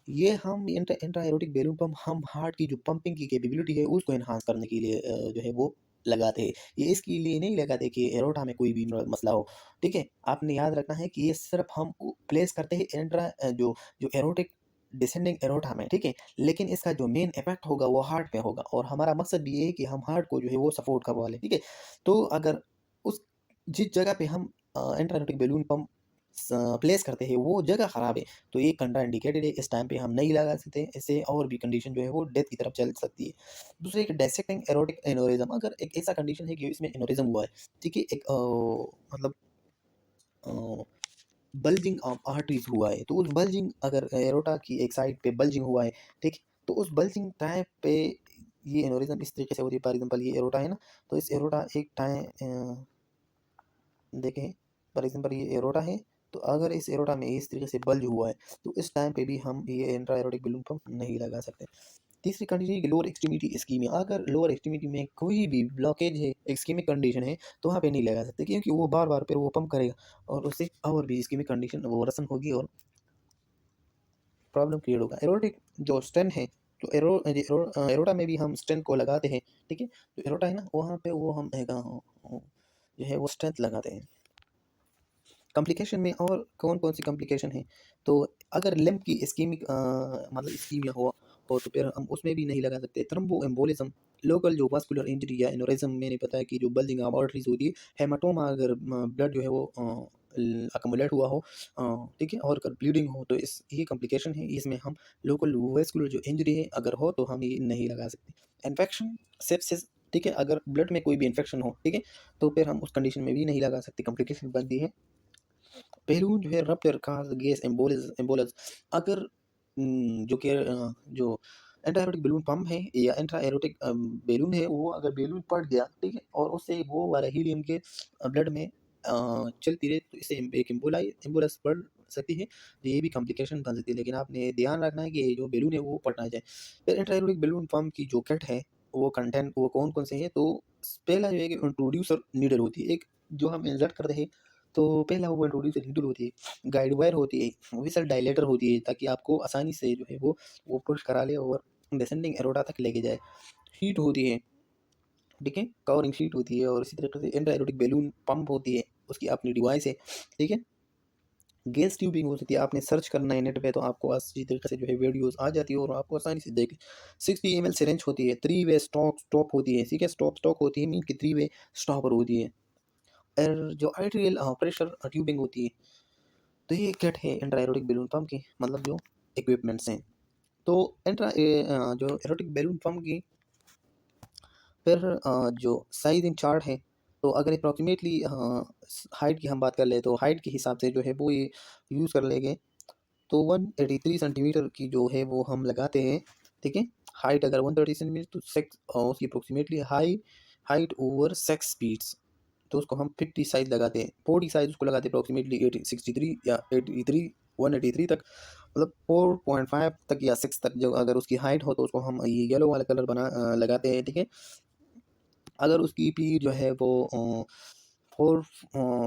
ये हम इंट्रा एरोटिक बैलून पंप हम हार्ट की जो पंपिंग की कैपेबिलिटी है उसको एनहांस करने के लिए जो है वो लगाते हैं। ये इसके लिए नहीं लगाते कि एरोटा में कोई भी मसला हो, ठीक है। आपने याद रखना है कि ये सिर्फ हम प्लेस करते हैं जो जो एरोटिक डिसेंडिंग एरोटा में, ठीक है। लेकिन इसका जो मेन इफेक्ट होगा वो हार्ट पे होगा और हमारा मकसद भी ये है कि हम हार्ट को जो है वो सपोर्ट करवा लें, ठीक है। तो अगर उस जिस जगह पे हम intra aortic balloon pump place करते हैं वो जगह ख़राब है, तो ये कंट्रा इंडिकेटेड है, इस टाइम पे हम नहीं लगा सकते। इससे और भी कंडीशन जो है वो डेथ की तरफ चल सकती है। दूसरा एक डायसेक्टिंग एरोटिक एनोरिज्म, अगर एक ऐसा कंडीशन है कि इसमें एनोरिज्म हुआ है, ठीक है, एक मतलब बल्जिंग ऑफ आर्टरीज हुआ है, तो उस बल्जिंग अगर एरोटा की एक साइड पे बल्जिंग हुआ है, ठीक है, तो उस बल्जिंग टाइप पे ये एनोरिज्म इस तरीके से होती है। फॉर एग्जांपल ये एरोटा है ना, तो इस एरोटा एक टाइम देखें, फॉर एग्जांपल ये एरोटा है, तो अगर इस एरोटा में इस तरीके से बल्ज हुआ है, तो इस टाइम पे भी हम ये इंट्रा एरोटिक बलून पंप नहीं लगा सकते। तीसरी कंडीशन है कि लोअर एक्सट्रीमिटी इस्कीमिया, अगर लोअर एक्सट्रीमिटी में कोई भी ब्लॉकेज है, इस्कीमिक कंडीशन है, तो वहाँ पे नहीं लगा सकते, क्योंकि वो बार-बार फिर वो पंप करेगा और उससे और भी इस्कीमिक कंडीशन वो वर्सन होगी और प्रॉब्लम क्रिएट होगा। एरोटिक जो स्टेन है, तो एरोटा में भी हम स्टेन को लगाते हैं, ठीक है? तो एरोटा है ना, वहाँ पे वो हम जो है वो स्टेंट लगाते हैं। कॉम्प्लिकेशन में और कौन-कौन सी कॉम्प्लिकेशन है, तो अगर लिम्फ की इस्कीमिक मतलब इस्कीमिया हो तो फिर हम उसमें भी नहीं लगा सकते। थ्रोम्बोएम्बोलिज्म, लोकल जो वास्कुलर इंजरी या एन्यूरिज्म मैंने बताया कि जो बल्जिंग ऑफ आर्टरीज होती है, हेमाटोमा अगर ब्लड जो है वो अक्युमुलेट हुआ हो, ठीक है, और अगर ब्लीडिंग हो, तो इस ये कॉम्प्लिकेशन है, इसमें हम लोकल वास्कुलर जो इंजरी है अगर हो तो हम ये नहीं लगा सकते। इन्फेक्शन, सेप्सिस, ठीक है, अगर ब्लड में कोई भी इन्फेक्शन हो, ठीक है, तो फिर हम उस कंडीशन में भी नहीं लगा सकते, कॉम्प्लिकेशन बनती है। बैलून जो है रप्चर काज गैस एम्बोलस, अगर जो एंटी एरोटिक बैलून पंप है या एंटी एरोटिक बैलून है, वो अगर बैलून फट गया, ठीक है, और उससे वो वाला हीलियम के ब्लड में चलती रहे, तो इससे एक एम्बोलस पड़ सकती है, तो ये भी कॉम्प्लिकेशन बन सकती है। लेकिन आपने ध्यान रखना है कि ये जो बैलून है वो फट ना जाए। फिर एंटी एरोटिक बैलून पंप की जो किट है, वो कंटेंट वो कौन कौन से हैं, तो पहला जो है कि इंट्रोड्यूसर नीडल होती है, एक जो हम इंसर्ट करते हैं, तो पहला वो इंट्रोड्यूसर नीडल होती है, गाइड वायर होती है, विसल डायलेटर होती है, ताकि आपको आसानी से जो है वो पुश करा ले और डिसेंडिंग एरोटा तक लेके जाए। शीट होती है, ठीक है, कवरिंग शीट होती है, और इसी तरीके से एंटी एरोटिक बैलून पंप होती है, उसकी अपनी डिवाइस है, ठीक है। गैस ट्यूबिंग हो सकती है, आपने सर्च करना है नेट पे, तो आपको अच्छी तरीके से जो है वीडियोस आ जाती है और आपको आसानी से देख। 60 ml सिरिंज होती है, 3 वे स्टॉप होती है, ठीक है, स्टॉक होती है, मीन की 3 वे स्टॉपर होती है, और जो आर्टेरियल प्रेशर ट्यूबिंग होती है। तो ये किट है इंट्रा एरोटिक बैलून पंप की, मतलब जो इक्विपमेंट्स हैं। तो जो एरोटिक बैलून पंप की फिर जो साइजिंग चार्ट है, तो अगर अप्रॉक्सीमेटली हाइट की हम बात कर ले, तो हाइट के हिसाब से जो है वो ये यूज़ कर लेंगे, तो 183 सेंटीमीटर की जो है वो हम लगाते हैं, ठीक है। हाइट अगर 130 सेंटीमीटर, तो सेक्स उसकी approximately height over sex speeds, तो उसको हम 50 साइज लगाते हैं। 40 साइज उसको लगाते हैं अप्रोक्सीमेटली 63 या 83, 183 तक, मतलब 4.5 तक या 6 तक जो अगर उसकी हाइट हो, तो उसको हम ये येलो वाला कलर लगाते हैं, ठीक है। अगर उसकी पीठ जो है वो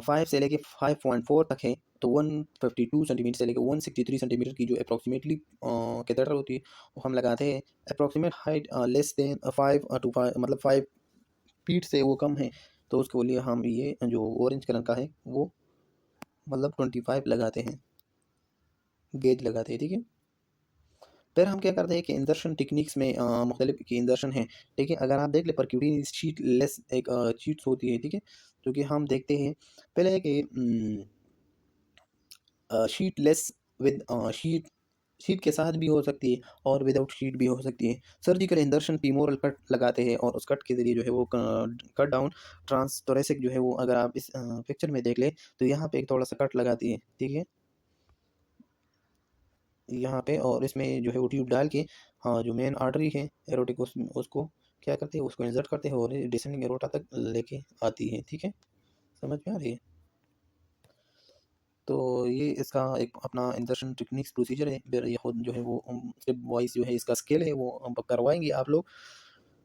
5 से लेके 5.4 तक है, तो 152 सेंटीमीटर से लेके 163 सेंटीमीटर की जो अप्रॉक्सीमेटली कैथेटर होती है, वो हम लगाते हैं। Approximate height less than 5 to 5, मतलब 5 फीट से वो कम है, तो उसके लिए हम ये जो ऑरेंज कलर का है वो मतलब 25 लगाते हैं, गेज लगाते हैं, ठीक है। फिर हम क्या करते हैं कि इंजर्शन टेक्निक्स में मुख्तलिफ की इंजर्शन है, ठीक है। अगर आप देख ले, परक्यूटिन शीट लेस एक शीट्स होती है, ठीक है, जो कि हम देखते हैं पहले है कि शीट लेस विद शीट के साथ भी हो सकती है और विदाउट शीट भी हो सकती है। सर्जिकल इंदर्शन फीमोरल कट लगाते हैं, और उस कट के ज़रिए जो है वो कट डाउन ट्रांसथोरेसिक जो है वो, अगर आप इस पिक्चर में देख ले, तो यहाँ पे एक थोड़ा सा कट लगाती है, ठीक है, यहाँ पे, और इसमें जो है वो ट्यूब डाल के, हाँ, जो मेन आर्टरी है एरोटिक, उसको क्या करते हैं, उसको इंसर्ट करते हैं और डिसेंडिंग एरोटा तक लेके आती है, ठीक है। समझ में आ रही है? तो ये इसका एक अपना इंसर्शन टेक्निक्स प्रोसीजर है, फिर ये खुद जो है वो स्टेप वाइज जो है इसका स्केल है वो हम करवाएंगे आप लोग।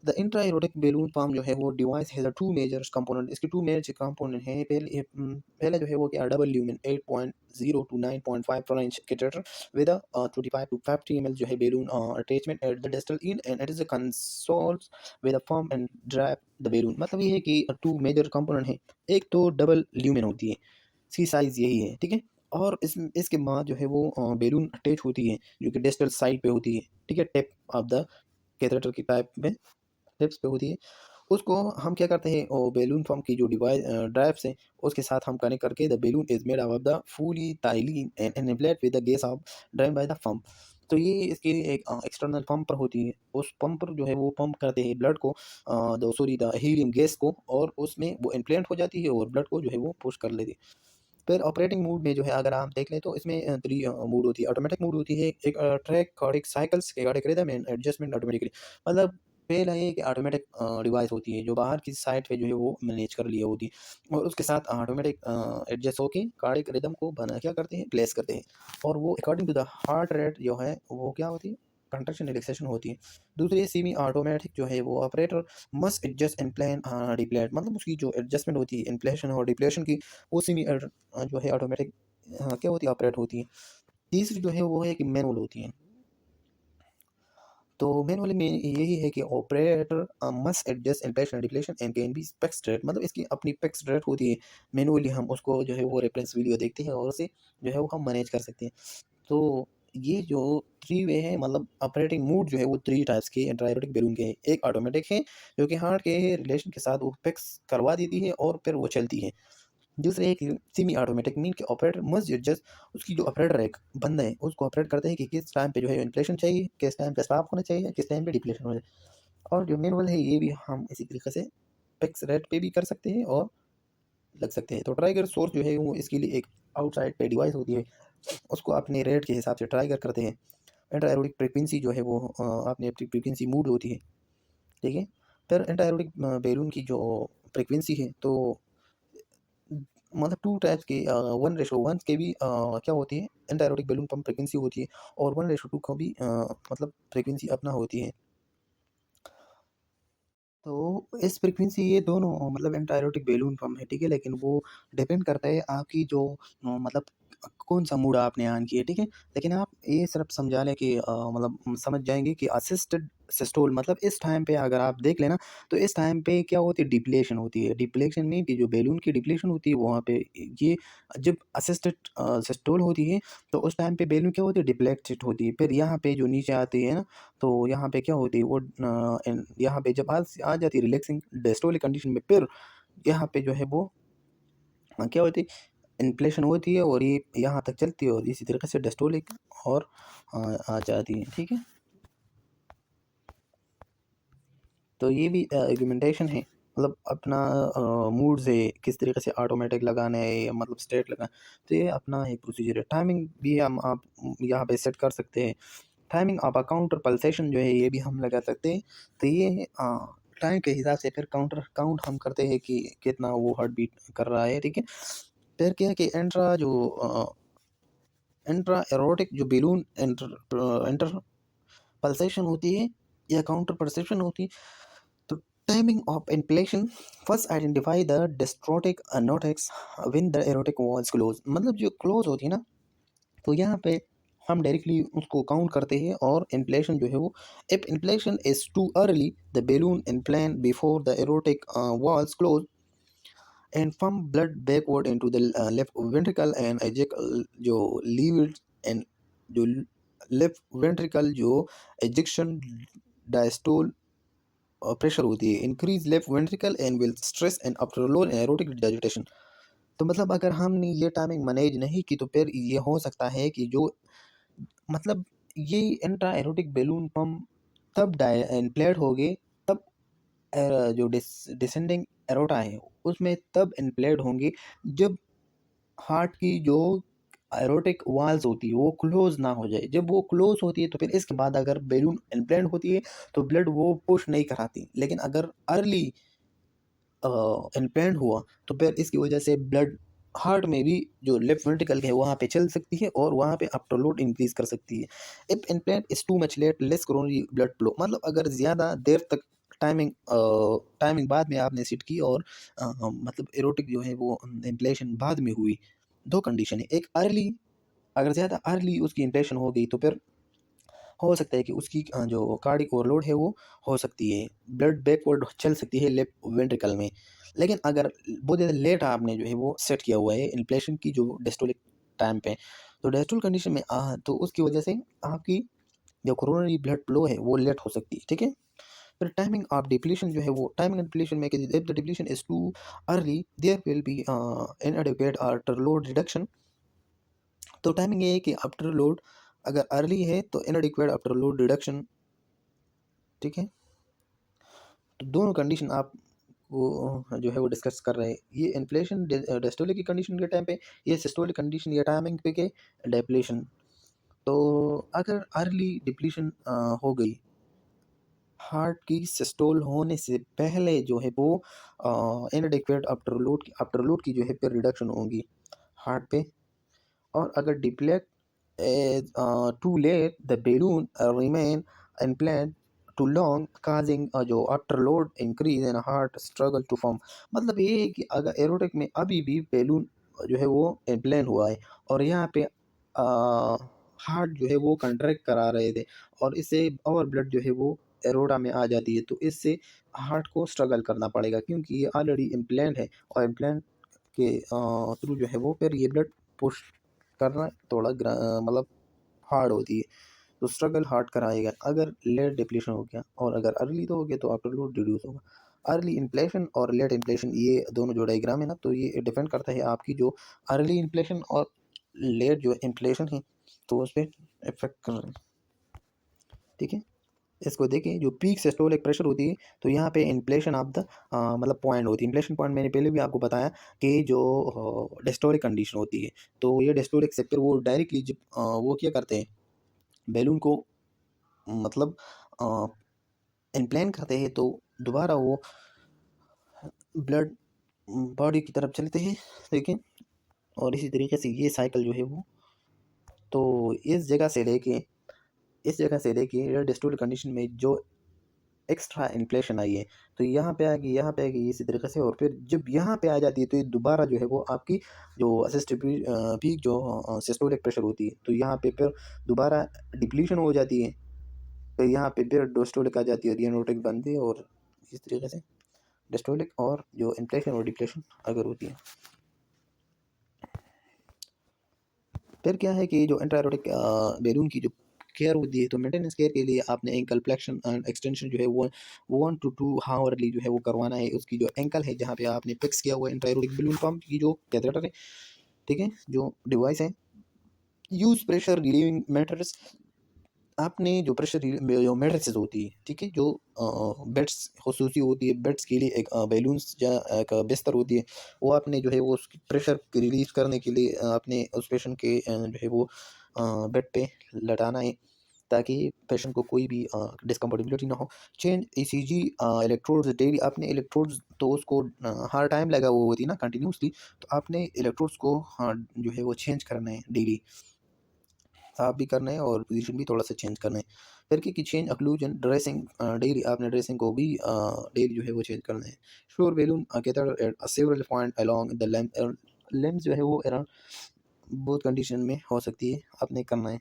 The intra aortic balloon pump जो है वो device has two major component, इसके टू मेजर कंपोनेंट हैं। पहले जो है वो क्या, डबल ल्यूमेन 8.0 टू 9.5 पर inch catheter with 25 to 50 ml जो है balloon attachment at the distal in, and it is a console with a pump and drape the balloon. मतलब ये है कि टू मेजर कंपोनेंट है, एक तो डबल ल्यूमेन होती है, इसकी साइज़ यही है, ठीक है। और इसके बाद जो है वो बैलून अटैच होती है, जो कि डिस्टल साइड पे होती है, ठीक है, टिप ऑफ द कैथेटर की टाइप में टिप्स पे होती है। उसको हम क्या करते हैं, वो बैलून पंप की जो ड्राइव्स हैं उसके साथ हम कनेक्ट करके the balloon is made of the fully tiling and inflate with the gas off drive by the pump. तो ये इसके लिए एक एक्सटर्नल पंपर होती है, उस पंपर जो है वो पंप करते हैं ब्लड को, the sorry the helium gas को, और उसमें वो इम्प्लेंट हो जाती है और ब्लड को जो है वो पुश कर लेती है। फिर ऑपरेटिंग मोड में जो है अगर आप देख लें तो इसमें 3 मोड होती है। ऑटोमेटिक मोड होती है, एक track cardiac cycles, cardiac rhythm and adjustment automatically. मतलब पहला ये कि ऑटोमेटिक डिवाइस होती है जो बाहर की साइड पे जो है वो मैनेज कर ली होती है, और उसके साथ ऑटोमेटिक एडजस्ट होके कार्डियक रिदम को बना क्या करते हैं, प्लेस करते हैं, और वो according to the heart rate जो है वो क्या होती है, कंट्रैक्शन रिलैक्सेशन होती है। दूसरी सेमी ऑटोमेटिक जो है वो operator must adjust and plan deplete, मतलब उसकी जो एडजस्टमेंट होती है इन्फ्लेशन और डिप्लेशन की, वो सेमी जो है ऑटोमेटिक क्या होती है, ऑपरेट होती है। तीसरी जो है वो है कि मैनुअल होती है। तो मैनुअल में यही है कि operator must adjust inflation depletion and can be fixed rate, मतलब इसकी अपनी फिक्स्ड रेट होती है। मैनुअली हम उसको जो है वो रेफरेंस वीडियो देखते हैं और उसे जो है वो हम मैनेज कर सकते हैं। तो ये जो थ्री वे है, मतलब ऑपरेटिंग मोड जो है वो थ्री टाइप्स के एंटीबायोटिक बैलून के हैं। एक ऑटोमेटिक है जो कि हार्ट के रिलेशन के साथ वो फिक्स करवा देती है और फिर वो चलती है। दूसरे एक सेमी ऑटोमेटिक मीन के ऑपरेटर मस्ट जस्ट, उसकी जो ऑपरेटर है, बंदा है, उसको ऑपरेट करते हैं कि किस टाइम पे जो है इन्फ्लेशन चाहिए, किस टाइम पे स्टॉप होना चाहिए, किस टाइम पे डिप्लेशन होना चाहिए। और जो मैनुअल है ये भी हम इसी तरीके से फिक्स रेट पे भी कर सकते हैं और लग सकते हैं। तो ट्राइगर सोर्स जो है वो इसके लिए एक आउटसाइड पे डिवाइस होती है, उसको अपने रेट के हिसाब से ट्राइगर करते हैं। एंटर एरोडिक फ्रीक्वेंसी जो है वो अपनी अपनी फ्रीक्वेंसी मूड होती है, ठीक है। फिर एंटर एरोडिक बैलून की जो फ्रीक्वेंसी है, तो मतलब 2 टाइप्स के 1:1 के भी क्या होती है, anti aortic balloon pump frequency होती है, और 1:2 का भी मतलब फ्रीक्वेंसी अपना होती है। तो इस फ्रीक्वेंसी ये दोनों मतलब एंटी एरोटिक बैलून पंप है, ठीक है? लेकिन वो डिपेंड करता है आपकी जो मतलब कौन-सा मूड आपने ऑन किया है, ठीक है? लेकिन आप ये सिर्फ समझा लें कि मतलब समझ जाएँगे कि असिस्टेड सिस्टोल, मतलब इस टाइम पे अगर आप देख लें ना, तो इस टाइम पे क्या होती है, डिप्लेशन होती है। डिप्लेशन में कि जो बैलून की डिप्लेशन होती है वहाँ पे ये जब असिस्टेड सिस्टोल होती है, तो उस टाइम पे बैलून क्या होती है, डिप्लेटेड होती है। फिर यहाँ पे जो नीचे आती है ना, तो यहाँ पे क्या होती है वो यहाँ पे जब आ जाती है रिलैक्सिंग डायस्टोलिक कंडीशन में, फिर यहाँ पे जो है वो क्या होती है, इन्फ्लेशन होती है और ये यहाँ तक चलती है और इसी तरीके से डायस्टोलिक और आ जाती है, ठीक है। तो ये भी आर्गुमेंटेशन है, मतलब अपना मूड से किस तरीके से ऑटोमेटिक लगाना है या मतलब स्टेट लगाना, तो ये अपना एक प्रोसीजर है। टाइमिंग भी हम आप यहाँ पे सेट कर सकते हैं। Timing of a counter pulsation जो है ये भी हम लगा सकते हैं। तो ये टाइम के हिसाब से फिर काउंट हम करते हैं कि कितना वो हार्ट बीट कर रहा है, ठीक है। फिर क्या है कि इंट्रा एरोटिक जो बैलून एंटर पल्सेशन होती है या काउंटर परसेप्शन होती है। तो timing of inflation, first identify the dicrotic notch when the aortic was close, मतलब जो क्लोज होती है ना, तो यहाँ पे हम डायरेक्टली उसको काउंट करते हैं। और इन्फ्लेशन जो है वो, if inflation is too early the balloon inflate before the aortic was close and pump blood backward into the left ventricle and eject जो लीव एंड जो लेफ्ट वेंट्रिकल जो एजेक्शन डायस्टोल प्रेशर होती है, increase left ventricle and will stress and after lower aortic digitation. तो मतलब अगर हमने ये टाइमिंग मैनेज नहीं की तो फिर ये हो सकता है कि जो मतलब ये इंट्रा एरोटिक बैलून पंप तब इन्फ्लेट हो गए, तब जो डिसेंडिंग एरोटा है उसमें तब इन्फ्लेट होंगे जब हार्ट की जो एरोटिक वाल्स होती है वो क्लोज ना हो जाए। जब वो क्लोज होती है तो फिर इसके बाद अगर बैलून इन्फ्लेट होती है तो ब्लड वो पुश नहीं कराती। लेकिन अगर अर्ली इम्प्लांट हुआ तो फिर इसकी वजह से ब्लड हार्ट में भी जो लेफ्ट वेंट्रिकल है वहाँ पे चल सकती है और वहाँ पे आफ्टर लोड इंक्रीज कर सकती है। If implant is too much late less coronary blood flow, मतलब अगर ज़्यादा देर तक टाइमिंग बाद में आपने सेट की और मतलब एरोटिक जो है वो इम्प्लेशन बाद में हुई, दो कंडीशन है। एक अर्ली, अगर ज़्यादा अर्ली उसकी इम्प्लेशन हो गई तो फिर हो सकता है कि उसकी जो कार्डिक ओवरलोड है वो हो सकती है, ब्लड बैकवर्ड चल सकती है लेफ्ट वेंट्रिकल में। लेकिन अगर बहुत ज़्यादा लेट आपने जो है वो सेट किया हुआ है इन्फ्लेशन की जो डायस्टोलिक टाइम पे, तो डायस्टोल कंडीशन में तो उसकी वजह से आपकी जो कोरोनरी ब्लड फ्लो है वो लेट हो सकती है, ठीक है। फिर टाइमिंग ऑफ डिप्लीशन जो है वो टाइमिंग डिप्लीशन में if the depletion is too early there will be inadequate after load reduction. तो टाइमिंग ये है कि आफ्टर लोड अगर अर्ली है तो इनएडिक्वेट आफ्टर लोड रिडक्शन, ठीक है। तो दोनों कंडीशन आप वो जो है वो डिस्कस कर रहे हैं। ये इन्फ्लेशन डिस्टोलिक की कंडीशन के टाइम पे, ये सिस्टोलिक कंडीशन या टाइमिंग पे के डिप्लीशन। तो अगर अर्ली डिप्लीशन हो गई, हार्ट की सिस्टोल होने से पहले जो है वो इनएडिक्वेट आफ्टर लोड की जो है फिर रिडक्शन होगी हार्ट पे। और अगर deflate too late the balloon remain inflated too long causing जो after load increase in heart struggle to form. मतलब ये है कि अगर एरोटिक में अभी भी बैलून जो है वो इन्फ्लेन हुआ है और यहाँ पे हार्ट जो है वो कंट्रैक्ट करा रहे थे और इससे और ब्लड जो है वो एरोटा में आ जाती है, तो इससे हार्ट को स्ट्रगल करना पड़ेगा क्योंकि ये ऑलरेडी इम्प्लांट है और इम्प्लांट के थ्रू जो है वो फिर ये ब्लड पुश करना थोड़ा मतलब हार्ड होती है, तो स्ट्रगल हार्ड कराएगा अगर लेट डिप्लीशन हो गया। और अगर अर्ली तो हो गया तो आफ्टर लोड रिड्यूस होगा। अर्ली इन्फ्लेशन और लेट इन्फ्लेशन ये दोनों जो डायग्राम है ना, तो ये डिपेंड करता है आपकी जो अर्ली इन्फ्लेशन और लेट जो इन्फ्लेशन है तो उस पर इफेक्ट कर रहे हैं, ठीक है। इसको देखिए जो पीक सिस्टोलिक प्रेशर होती है तो यहाँ पे इन्फ्लेशन ऑफ द मतलब पॉइंट होती है। इन्फ्लेशन पॉइंट मैंने पहले भी आपको बताया कि जो डिस्टोलिक कंडीशन होती है, तो ये डिस्टोलिक से फिर वो डायरेक्टली जब वो क्या करते हैं बैलून को मतलब इम्प्लांट करते हैं तो दोबारा वो ब्लड बॉडी की तरफ चलते हैं, ठीक है। और इसी तरीके से ये साइकिल जो है वो तो इस जगह से लेके डिस्टोलिक कंडीशन में जो एक्स्ट्रा इन्फ्लेशन आई है तो यहाँ पे आएगी इसी तरीके से। और फिर जब यहाँ पे आ जाती है तो ये दोबारा जो है वो आपकी जो असिस्टिव पीक जो सिस्टोलिक प्रेशर होती है तो यहाँ पे फिर दोबारा डिप्लीशन हो जाती है, फिर यहाँ पे फिर डिस्टोलिक आ जाती है और रियनोटिक बनती है। और इस तरीके से डिस्टोलिक और जो इन्फ्लेशन और डिप्लेशन अगर होती है। फिर क्या है कि जो इंट्राएरोटिक बैलून की जो केयर होती है तो मेंटेनेंस केयर के लिए आपने एंकल फ्लेक्शन एंड एक्सटेंशन जो है वो 1 to 2 हावरली जो है वो करवाना है। उसकी जो एंकल है जहाँ पे आपने फिक्स किया हुआ है इंट्राएरोटिक बैलून पंप की जो कैथेटर है, ठीक है, जो डिवाइस है। यूज प्रेशर रिलीविंग मैटर्स, आपने जो प्रेशर जो मैट्रिसेस होती है, ठीक है, जो बेड्स खसूसी होती है, बेड्स के लिए एक बैलून्स या एक बिस्तर होती है, वो आपने जो है वो उसकी प्रेशर रिलीज करने के लिए आपने उस पेशेंट के जो है वो बेड पे लटाना है ताकि पेशेंट को कोई भी डिस्कम्फर्टेबिलिटी ना हो। चेंज ईसीजी इलेक्ट्रोड्स डेली, आपने इलेक्ट्रोड्स तो उसको हर टाइम लगा हुआ होती है ना कंटिन्यूसली, तो आपने इलेक्ट्रोड्स को जो है वो चेंज करना है डेली, साफ भी करना है और पोजीशन भी थोड़ा सा चेंज करना है। फिर की चेंज अक्लूजन ड्रेसिंग, डेली आपने ड्रेसिंग को भी डेली जो है वो चेंज करना है। Sure balloon catheter eight several point along the length जो है वो अराउंड बहुत कंडीशन में हो सकती है, आपने करना है।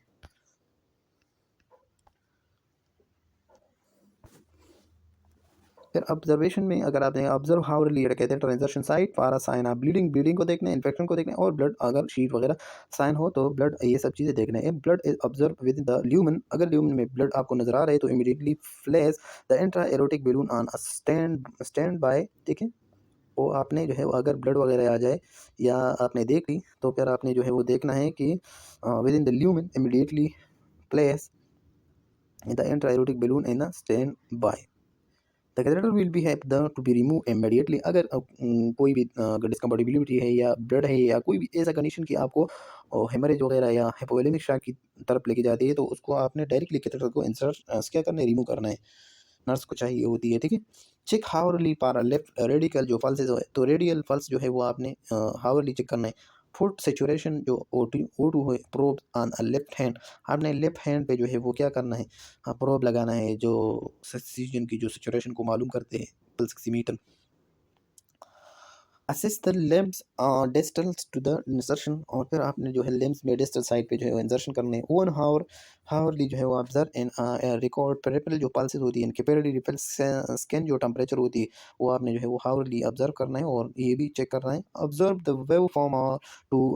फिर ऑब्जर्वेशन में अगर आपने observe how related catheter insertion site for a sign of bleeding को देखना है, इन्फेक्शन को देखना है और ब्लड अगर शीट वगैरह साइन हो तो ब्लड, ये सब चीज़ें देखना है। Blood is observe with the lumen, अगर ल्यूमन में ब्लड आपको नजर आ रहा है तो immediately flash the intra aortic balloon on a standby, ठीक है। वो आपने जो है वो अगर ब्लड वगैरह आ जाए या आपने देख ली तो फिर आपने जो है वो देखना है कि within the lumen immediately place the intra aortic balloon in a standby. The catheter will be have the to be remove immediately, अगर कोई भी डिस्कम्फर्टेबिलिटी है या ब्लड है या कोई भी ऐसा कंडीशन कि आपको हेमरेज वगैरह या हाइपोवोलेमिक शॉक की तरफ लेके जाती है तो उसको आपने डायरेक्टली कैथेटर को इंसर्ट क्या करना है, रिमूव करना है, नर्स को चाहिए होती है, ठीक है। चेक हावरली पारा लेफ्ट रेडिकल जो पल्स है तो रेडियल पल्स जो है वो आपने हावरली चेक करना है। फुट सेचुरेशन जो O2 है प्रोब ऑन लेफ्ट हैंड, आपने लेफ्ट हैंड पे जो है वो क्या करना है, हाँ प्रोब लगाना है जो ऑक्सीजन की जो सिचुएशन को मालूम करते हैं pulse oximeter. Assist the limbs distal to the insertion, और फिर आपने जो है लिम्स में डिस्टल साइड पे जो है इंसर्शन करने 1 हावर हार्डली जो है वो ऑब्जर्व एंड रिकॉर्ड पेरिफेरल जो पल्सेस होती है, कैपिलरी रिपल्स स्कैन जो टेम्परेचर होती है, वो आपने जो है वो हार्डली ऑब्जर्व करना है और ये भी चेक करना है। Observe the wave form to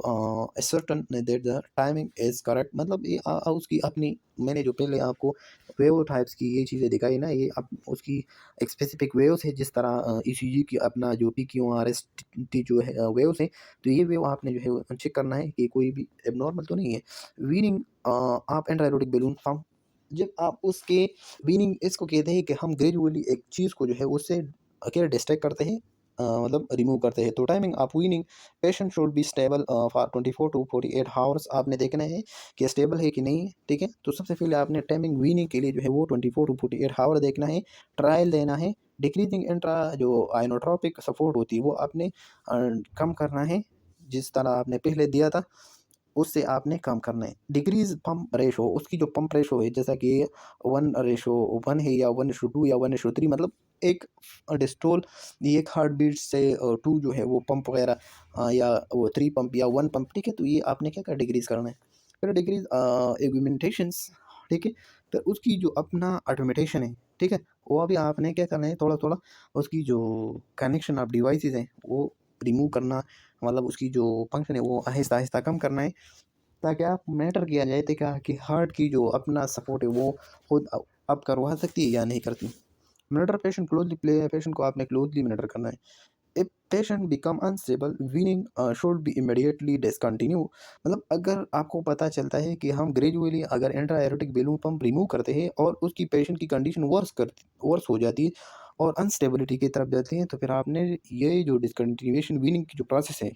ascertain that the timing is correct, मतलब ये उसकी अपनी, मैंने जो पहले आपको वेव टाइप्स की ये चीज़ें दिखाई ना, ये उसकी एक स्पेसिफिक वेव्स है, जिस तरह ईसीजी की अपना जो PQRS टी जो है वेव्स हैं, तो ये वेव आपने जो है वो चेक करना है कि कोई भी एबनॉर्मल तो नहीं है। वीनिंग आप एंटीबायोटिक बैलून पंप, जब आप उसके वीनिंग इसको कहते हैं कि हम ग्रेजुअली एक चीज़ को जो है उससे क्या डिस्ट्रैक्ट करते हैं, मतलब रिमूव करते हैं। तो टाइमिंग आप weaning patient should be stable for 24 to 48 hours, आपने देखना है कि स्टेबल है कि नहीं, ठीक है। तो सबसे पहले आपने टाइमिंग वीनिंग के लिए जो है वो 24 टू 48 हावर देखना है, ट्रायल देना है। डिक्रीजिंग इंट्रा जो आइनोट्रोपिक सपोर्ट होती है वो आपने कम करना है, जिस तरह आपने पहले दिया था उससे आपने कम करना है। डिक्रीज़ पंप रेशो, उसकी जो पंप रेशो है जैसा कि 1:1 है या 1:2 या 1:3, मतलब एक डिस्टोल एक हार्ट बीट से 2 जो है वो पंप वगैरह, या वो 3 पंप या 1 पंप, ठीक है। तो ये आपने क्या डिक्रीज़ करना है। फिर डिक्रीज़ एगुमेंटेशंस, ठीक है। फिर उसकी जो अपना ऑटोमेटेशन है, ठीक है, वो अभी आपने क्या करना है, थोड़ा-थोड़ा उसकी जो कनेक्शन ऑफ डिवाइसेज़ हैं वो रिमूव करना, मतलब उसकी जो फंक्शन है वो आहिस्ता-आहिस्ता कम करना है, ताकि आप मॉनिटर किया जाए तो क्या कि हार्ट की जो अपना सपोर्ट है वो खुद अप करवा सकती है या नहीं करती। Monitor patient closely, play patient को आपने क्लोज़ली मॉनिटर करना है। If patient become unstable weaning should be immediately discontinue, मतलब अगर आपको पता चलता है कि हम ग्रेजुअली अगर intra aortic balloon pump remove करते हैं और उसकी पेशेंट की कंडीशन वर्स हो जाती है और अनस्टेबिलिटी की तरफ जाती है, तो फिर आपने ये जो डिसकंटिन्यूएशन वीनिंग की जो प्रोसेस है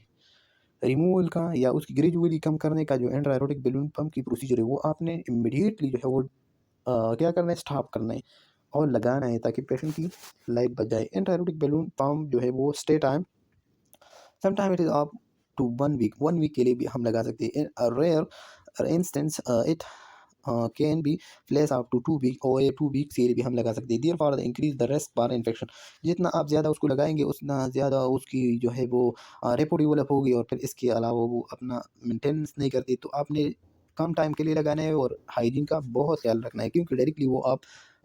रिमूवल का या उसकी ग्रेजुअली कम करने का, जो इंट्रा एरोटिक बैलून पंप की प्रोसीजर है वो आपने इमीडिएटली जो है वो क्या करना है, स्टॉप करना है और लगाना है, ताकि पेशेंट की लाइफ बच जाए। इंट्रा एरोटिक बैलून पंप जो है वो stay time sometime it is up to 1 week, 1 week के लिए भी हम लगा सकते हैं। In a rare instance it can be place up to 2 week, और ये 2 वीक्स के लिए भी हम लगा सकते हैं। Therefore the increase the risk for infection, जितना आप ज़्यादा उसको लगाएँगे उतना ज़्यादा उसकी जो है वो रेपो डेवलप होगी, और फिर इसके अलावा वो अपना मेंटेनेंस नहीं करती। तो आपने कम टाइम के लिए लगाना है और हाइजीन का बहुत ख्याल रखना है, क्योंकि डायरेक्टली वो आप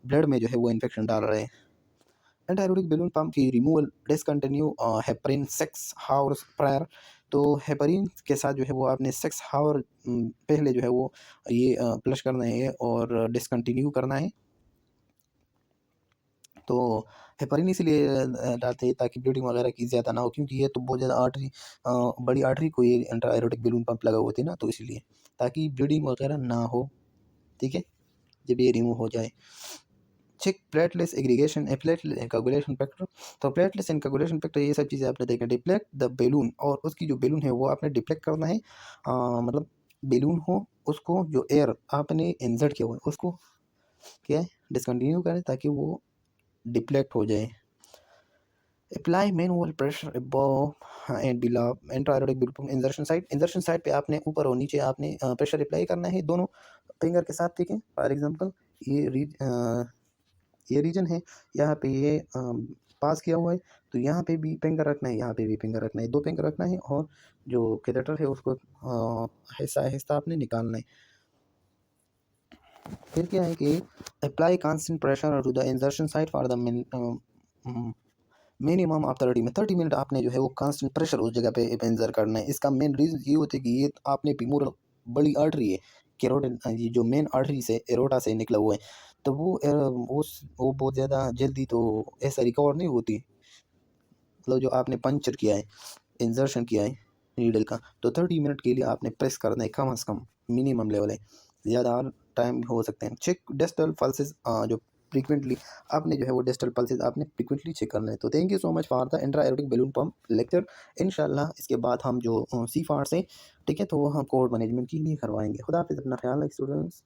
ब्लड में जो है वो इन्फेक्शन डाल रहे हैं। एंटीबायोटिक बैलून पंप की removal discontinue heparin 6 hours prior, तो हेपरिन के साथ जो है वो आपने 6 हावर पहले जो है वो ये फ्लश करना है और डिसकंटिन्यू करना है। तो हेपरिन इसलिए डालते हैं ताकि ब्लीडिंग वगैरह की ज़्यादा ना हो, क्योंकि ये तो बहुत ज़्यादा बड़ी आर्टरी को ये एंटीबायोटिक बैलून पंप लगा होते हैं ना, तो इसलिए ताकि ब्लीडिंग वगैरह ना हो, ठीक है, जब ये रिमूव हो जाए। चेक प्लेटलेस एग्रीगेशन ए प्लेटलेस कोगुलेशन फैक्टर, तो प्लेटलेस एंड कोगुलेशन फैक्टर ये सब चीज़ें आपने देखना। डिप्लेट द बैलून, और उसकी जो बैलून है वो आपने डिप्लेक्ट करना है, मतलब बैलून हो उसको जो एयर आपने इंसर्ट किया हुआ है उसको क्या है डिसकंटिन्यू करें, ताकि वो डिप्लेक्ट हो जाए। Apply manual pressure above and below antibiotic balloon इंजर्शन side पे आपने ऊपर और नीचे आपने प्रेशर अप्लाई करना है दोनों फिंगर के साथ, ठीक है। फॉर एग्जांपल ये रीजन है, यहाँ पे ये पास किया हुआ है, तो यहाँ पे भी फिंगर रखना है, यहाँ पे भी फिंगर रखना है, 2 फिंगर रखना है, और जो कैथेटर है उसको आहिस्ता आहिस्ता आपने निकालना है। फिर क्या है कि apply constant pressure to the insertion site for the minimum of 30 minute आपने जो है वो कांस्टेंट प्रेशर उस जगह पे इंजर करना है। इसका मेन रीज़न ये होता है कि ये आपने फीमोरल बड़ी आर्टरी है, कैरोटिड, ये जो मेन आर्टरी से एरोटा से निकला हुआ है, तो वो बहुत ज़्यादा जल्दी तो ऐसा रिकवर नहीं होती, मतलब जो आपने पंचर किया है, इंजर्शन किया है नीडल का, तो 30 मिनट के लिए आपने प्रेस करना है, कम से कम मिनिमम लेवल है, ज़्यादा और टाइम हो सकते हैं। चेक डिस्टल पल्सेस, जो फ्रीक्वेंटली आपने जो है वो डिस्टल पल्सेस आपने फ्रीक्वेंटली चेक करना है। तो thank you so much for the intra aortic balloon pump lecture. इंशाल्लाह इसके बाद हम जो सी फार्ट्स हैं, ठीक है, तो वो हम कोड मैनेजमेंट के लिए करवाएंगे। खुदा हाफिज़, अपना ख्याल रखें स्टूडेंट्स।